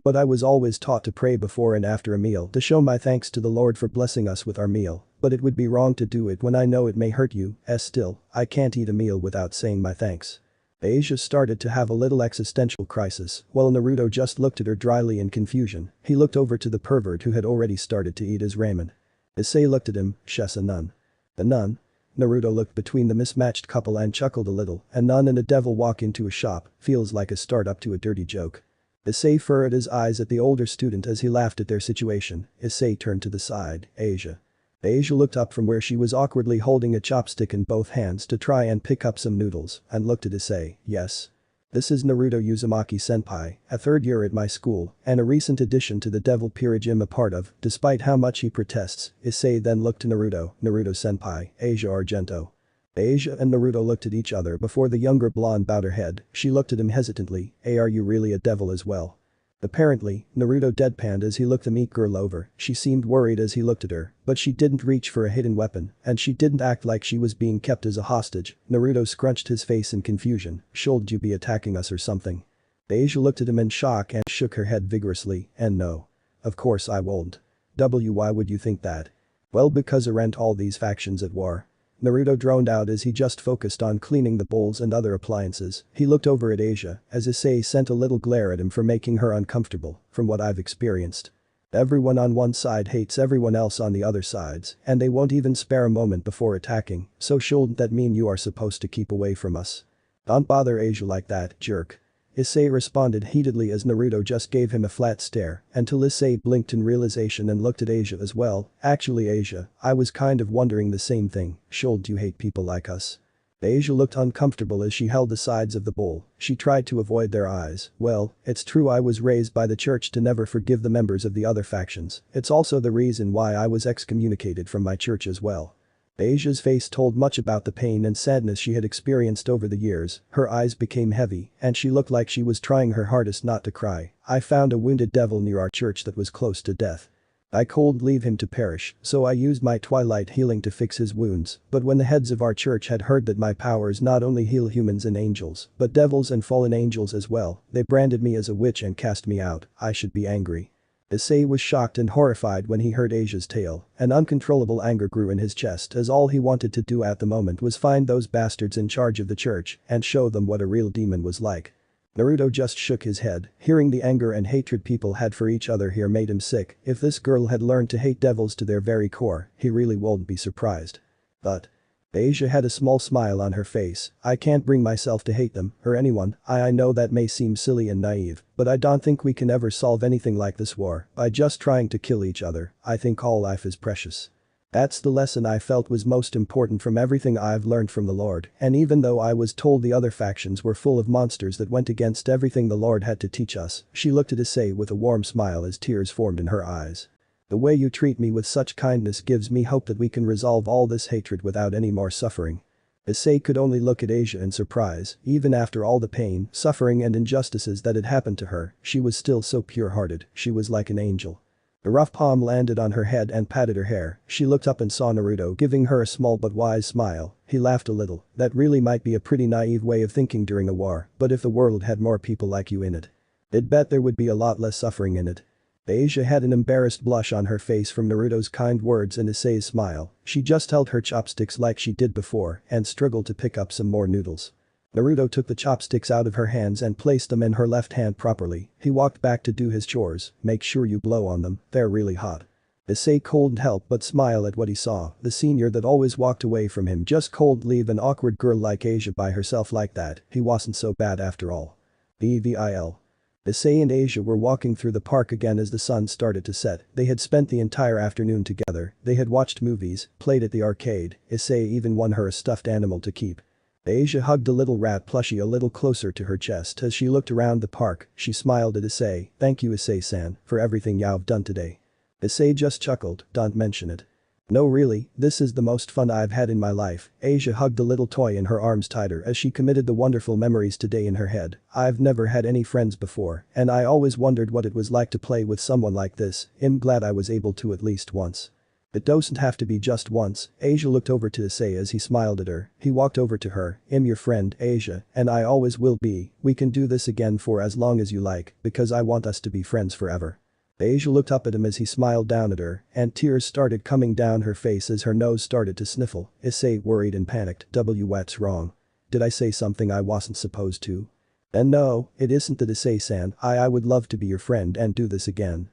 But I was always taught to pray before and after a meal to show my thanks to the Lord for blessing us with our meal, but it would be wrong to do it when I know it may hurt you. Still, I can't eat a meal without saying my thanks. Asia started to have a little existential crisis, while Naruto just looked at her dryly in confusion. He looked over to the pervert who had already started to eat his ramen. Issei looked at him. She's a nun. The nun? Naruto looked between the mismatched couple and chuckled a little. A nun and a devil walk into a shop, feels like a start-up to a dirty joke. Issei furrowed his eyes at the older student as he laughed at their situation. Issei turned to the side. Asia. Asia looked up from where she was awkwardly holding a chopstick in both hands to try and pick up some noodles, and looked at Issei. Yes. This is Naruto Uzumaki-senpai, a third year at my school, and a recent addition to the devil peerage I'm a part of, despite how much he protests. Issei then looked to Naruto. Naruto-senpai, Asia Argento. Asia and Naruto looked at each other before the younger blonde bowed her head. She looked at him hesitantly. Are you really a devil as well? Apparently, Naruto deadpanned as he looked the meek girl over. She seemed worried as he looked at her, but she didn't reach for a hidden weapon, and she didn't act like she was being kept as a hostage. Naruto scrunched his face in confusion. Should you be attacking us or something? Asia looked at him in shock and shook her head vigorously. And no. Of course I won't. Why would you think that? Well, because aren't all these factions at war? Naruto droned out as he just focused on cleaning the bowls and other appliances. He looked over at Asia as Issei sent a little glare at him for making her uncomfortable. From what I've experienced, everyone on one side hates everyone else on the other sides, and they won't even spare a moment before attacking, so shouldn't that mean you are supposed to keep away from us? Don't bother Asia like that, jerk. Issei responded heatedly as Naruto just gave him a flat stare until Issei blinked in realization and looked at Asia as well. Actually Asia, I was kind of wondering the same thing. Should you hate people like us? Asia looked uncomfortable as she held the sides of the bowl. She tried to avoid their eyes. Well, it's true I was raised by the church to never forgive the members of the other factions. It's also the reason why I was excommunicated from my church as well. Asia's face told much about the pain and sadness she had experienced over the years. Her eyes became heavy, and she looked like she was trying her hardest not to cry. I found a wounded devil near our church that was close to death. I couldn't leave him to perish, so I used my twilight healing to fix his wounds, but when the heads of our church had heard that my powers not only heal humans and angels, but devils and fallen angels as well, they branded me as a witch and cast me out. I should be angry. Issei was shocked and horrified when he heard Asia's tale. An uncontrollable anger grew in his chest as all he wanted to do at the moment was find those bastards in charge of the church and show them what a real demon was like. Naruto just shook his head. Hearing the anger and hatred people had for each other here made him sick. If this girl had learned to hate devils to their very core, he really wouldn't be surprised. But Asia had a small smile on her face. I can't bring myself to hate them, or anyone. I know that may seem silly and naive, but I don't think we can ever solve anything like this war by just trying to kill each other. I think all life is precious. That's the lesson I felt was most important from everything I've learned from the Lord, and even though I was told the other factions were full of monsters that went against everything the Lord had to teach us, she looked at Issei with a warm smile as tears formed in her eyes. The way you treat me with such kindness gives me hope that we can resolve all this hatred without any more suffering. Issei could only look at Asia in surprise. Even after all the pain, suffering and injustices that had happened to her, she was still so pure-hearted. She was like an angel. A rough palm landed on her head and patted her hair. She looked up and saw Naruto giving her a small but wise smile. He laughed a little. That really might be a pretty naive way of thinking during a war, but if the world had more people like you in it, I'd bet there would be a lot less suffering in it. Asia had an embarrassed blush on her face from Naruto's kind words and Issei's smile. She just held her chopsticks like she did before and struggled to pick up some more noodles. Naruto took the chopsticks out of her hands and placed them in her left hand properly. He walked back to do his chores. Make sure you blow on them, they're really hot. Issei couldn't help but smile at what he saw. The senior that always walked away from him just couldn't leave an awkward girl like Asia by herself like that. He wasn't so bad after all. BVIL. Issei and Asia were walking through the park again as the sun started to set. They had spent the entire afternoon together, they had watched movies, played at the arcade, Issei even won her a stuffed animal to keep. Asia hugged a little rat plushie a little closer to her chest as she looked around the park. She smiled at Issei. "Thank you Issei-san, for everything you've done today." Issei just chuckled, "Don't mention it." "No really, this is the most fun I've had in my life." Asia hugged the little toy in her arms tighter as she committed the wonderful memories today in her head. "I've never had any friends before, and I always wondered what it was like to play with someone like this. I'm glad I was able to at least once." "It doesn't have to be just once." Asia looked over to Issei as he smiled at her. He walked over to her. "I'm your friend, Asia, and I always will be. We can do this again for as long as you like, because I want us to be friends forever." Asia looked up at him as he smiled down at her, and tears started coming down her face as her nose started to sniffle. Issei worried and panicked. "What's wrong? Did I say something I wasn't supposed to?" "And no, it isn't that Issei-san, I would love to be your friend and do this again,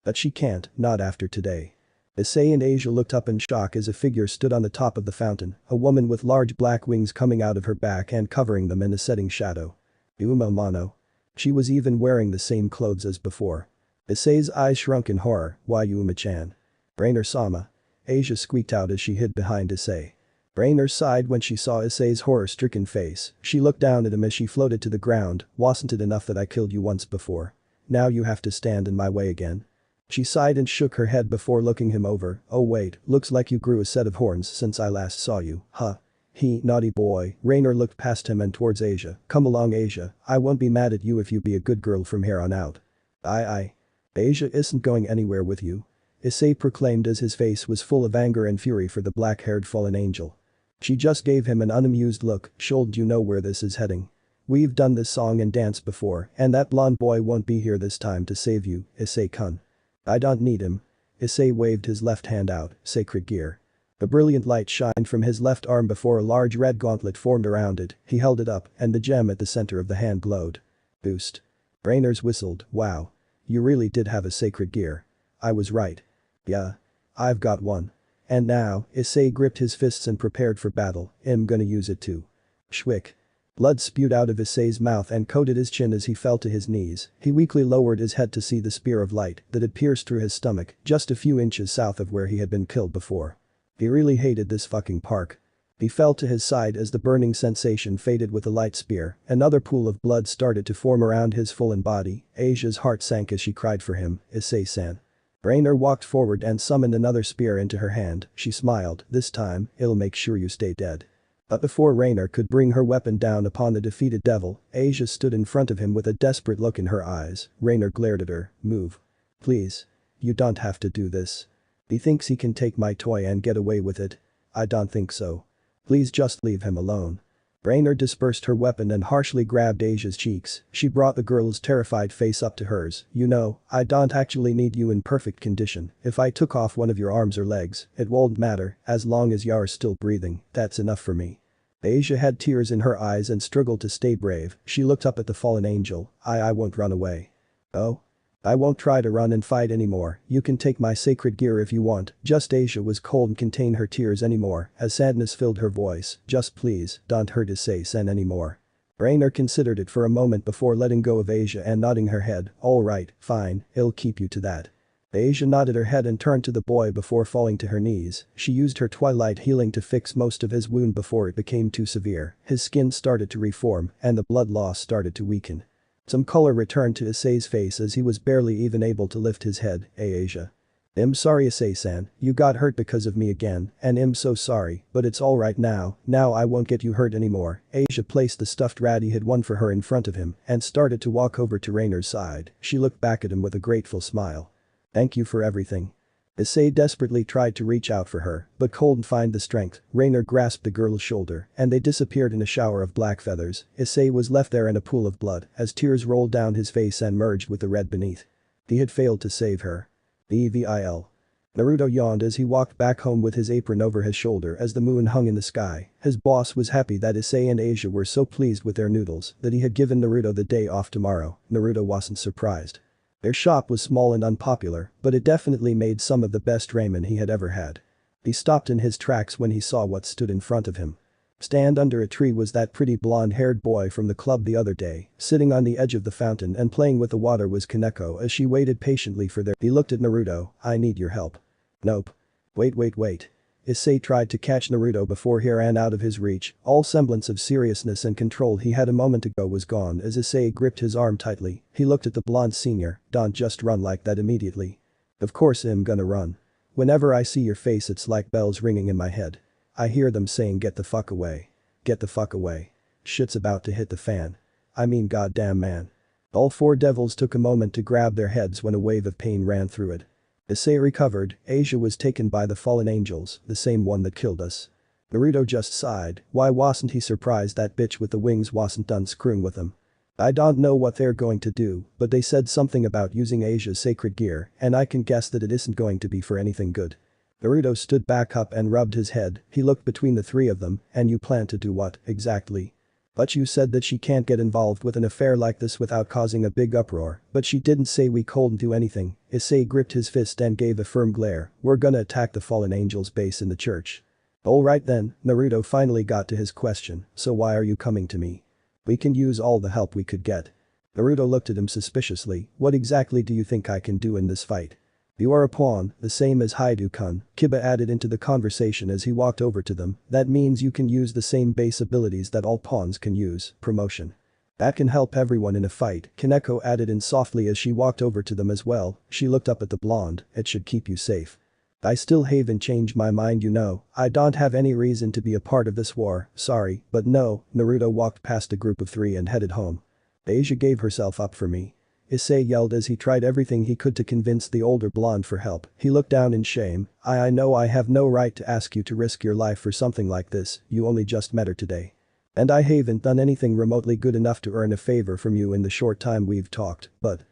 but she can't, not after today." Issei and Asia looked up in shock as a figure stood on the top of the fountain, a woman with large black wings coming out of her back and covering them in a setting shadow. Uma Mano. She was even wearing the same clothes as before. Issei's eyes shrunk in horror. "Why Uma-chan?" "Rainer-sama." Asia squeaked out as she hid behind Issei. Rainer sighed when she saw Issei's horror-stricken face. She looked down at him as she floated to the ground. "Wasn't it enough that I killed you once before? Now you have to stand in my way again?" She sighed and shook her head before looking him over. "Oh wait, looks like you grew a set of horns since I last saw you, huh?" Naughty boy." Rainer looked past him and towards Asia. "Come along Asia, I won't be mad at you if you be a good girl from here on out." I. "Asia isn't going anywhere with you," Issei proclaimed as his face was full of anger and fury for the black-haired fallen angel. She just gave him an unamused look. "Should you know where this is heading? We've done this song and dance before, and that blonde boy won't be here this time to save you, Issei-kun. I don't need him." Issei waved his left hand out. "Sacred gear." A brilliant light shined from his left arm before a large red gauntlet formed around it. He held it up, and the gem at the center of the hand glowed. "Boost." Rainers whistled. "Wow. You really did have a sacred gear. I was right. Yeah. I've got one. And now," Issei gripped his fists and prepared for battle. "I'm gonna use it too." Schwick. Blood spewed out of Issei's mouth and coated his chin as he fell to his knees. He weakly lowered his head to see the spear of light that had pierced through his stomach just a few inches south of where he had been killed before. He really hated this fucking park. He fell to his side as the burning sensation faded with the light spear. Another pool of blood started to form around his fallen body. Asia's heart sank as she cried for him. "Issei-san." Rainer walked forward and summoned another spear into her hand. She smiled. "This time, I'll make sure you stay dead." But before Rainer could bring her weapon down upon the defeated devil, Asia stood in front of him with a desperate look in her eyes. Rainer glared at her. "Move. Please. You don't have to do this." "He thinks he can take my toy and get away with it. I don't think so. Please just leave him alone." Rainer dispersed her weapon and harshly grabbed Asia's cheeks. She brought the girl's terrified face up to hers. "You know, I don't actually need you in perfect condition. If I took off one of your arms or legs, it won't matter, as long as you're still breathing, that's enough for me." Asia had tears in her eyes and struggled to stay brave. She looked up at the fallen angel. I won't run away." "Oh? I won't try to run and fight anymore. You can take my sacred gear if you want." Just Asia was cold and contain her tears anymore as sadness filled her voice. "Just please, don't hurt Issei-san anymore." Rainer considered it for a moment before letting go of Asia and nodding her head. "Alright, fine, I'll keep you to that." Asia nodded her head and turned to the boy before falling to her knees. She used her twilight healing to fix most of his wound before it became too severe. His skin started to reform and the blood loss started to weaken. Some color returned to Issei's face as he was barely even able to lift his head. Asia. "I'm sorry Issei-san, you got hurt because of me again, and I'm so sorry, but it's alright now I won't get you hurt anymore." Asia placed the stuffed rat he had won for her in front of him and started to walk over to Rainer's side. She looked back at him with a grateful smile. "Thank you for everything." Issei desperately tried to reach out for her, but couldn't find the strength. Rainer grasped the girl's shoulder, and they disappeared in a shower of black feathers. Issei was left there in a pool of blood as tears rolled down his face and merged with the red beneath. He had failed to save her. Evil. Naruto yawned as he walked back home with his apron over his shoulder as the moon hung in the sky. His boss was happy that Issei and Asia were so pleased with their noodles that he had given Naruto the day off tomorrow. Naruto wasn't surprised. Their shop was small and unpopular, but it definitely made some of the best ramen he had ever had. He stopped in his tracks when he saw what stood in front of him. Stand under a tree was that pretty blonde-haired boy from the club the other day. Sitting on the edge of the fountain and playing with the water was Kaneko as she waited patiently for their. He looked at Naruto, I need your help. Nope. Wait. Issei tried to catch Naruto before he ran out of his reach. All semblance of seriousness and control he had a moment ago was gone as Issei gripped his arm tightly. He looked at the blonde senior, don't just run like that immediately. Of course I'm gonna run. Whenever I see your face it's like bells ringing in my head. I hear them saying get the fuck away. Get the fuck away. Shit's about to hit the fan. I mean goddamn man. All four devils took a moment to grab their heads when a wave of pain ran through it. Issei recovered, Asia was taken by the fallen angels, the same one that killed us. Naruto just sighed, why wasn't he surprised that bitch with the wings wasn't done screwing with him? I don't know what they're going to do, but they said something about using Asia's sacred gear, and I can guess that it isn't going to be for anything good. Naruto stood back up and rubbed his head, he looked between the three of them, and you plan to do what, exactly? But you said that she can't get involved with an affair like this without causing a big uproar, but she didn't say we couldn't do anything. Issei gripped his fist and gave a firm glare, we're gonna attack the fallen angels base in the church. Alright then, Naruto finally got to his question, so why are you coming to me? We can use all the help we could get. Naruto looked at him suspiciously, what exactly do you think I can do in this fight? You are a pawn, the same as Haidu-kun, Kiba added into the conversation as he walked over to them, that means you can use the same base abilities that all pawns can use, promotion. That can help everyone in a fight, Kaneko added in softly as she walked over to them as well, she looked up at the blonde, it should keep you safe. I still haven't changed my mind you know, I don't have any reason to be a part of this war, sorry, but no, Naruto walked past a group of three and headed home. Asia gave herself up for me. Issei yelled as he tried everything he could to convince the older blonde for help. He looked down in shame. I know I have no right to ask you to risk your life for something like this, you only just met her today. And I haven't done anything remotely good enough to earn a favor from you in the short time we've talked, but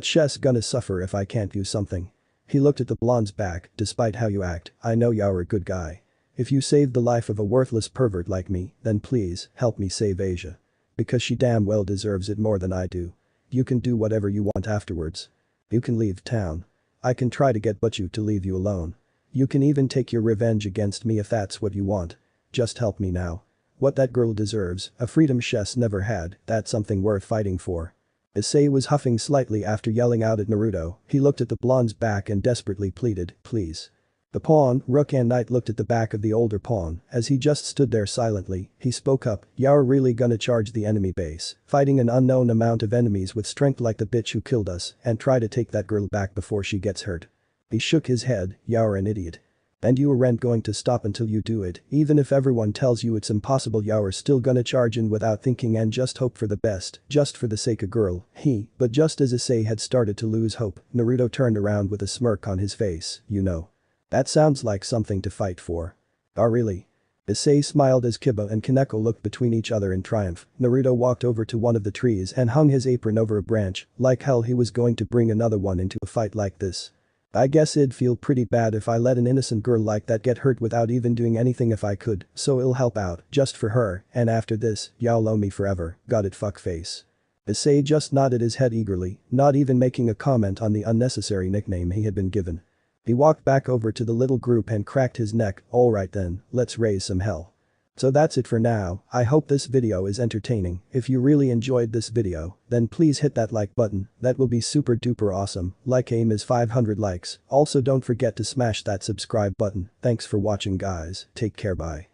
she's gonna suffer if I can't do something. He looked at the blonde's back, despite how you act, I know you're a good guy. If you saved the life of a worthless pervert like me, then please, help me save Asia. Because she damn well deserves it more than I do. You can do whatever you want afterwards. You can leave town. I can try to get Butchu to leave you alone. You can even take your revenge against me if that's what you want. Just help me now. What that girl deserves, a freedom she's never had, that's something worth fighting for. Issei was huffing slightly after yelling out at Naruto, he looked at the blonde's back and desperately pleaded, please. The pawn, rook and knight looked at the back of the older pawn, as he just stood there silently, he spoke up, you're really gonna charge the enemy base, fighting an unknown amount of enemies with strength like the bitch who killed us, and try to take that girl back before she gets hurt. He shook his head, you're an idiot. And you aren't going to stop until you do it, even if everyone tells you it's impossible you're still gonna charge in without thinking and just hope for the best, just for the sake of girl, but just as Issei had started to lose hope, Naruto turned around with a smirk on his face, you know. That sounds like something to fight for. Oh really? Issei smiled as Kiba and Kaneko looked between each other in triumph. Naruto walked over to one of the trees and hung his apron over a branch, like hell he was going to bring another one into a fight like this. I guess it'd feel pretty bad if I let an innocent girl like that get hurt without even doing anything if I could, so I'll help out, just for her, and after this, y'all owe me forever, got it fuckface. Issei just nodded his head eagerly, not even making a comment on the unnecessary nickname he had been given. He walked back over to the little group and cracked his neck, alright then, let's raise some hell. So that's it for now, I hope this video is entertaining, if you really enjoyed this video, then please hit that like button, that will be super duper awesome, like aim is 500 likes, also don't forget to smash that subscribe button, thanks for watching guys, take care bye.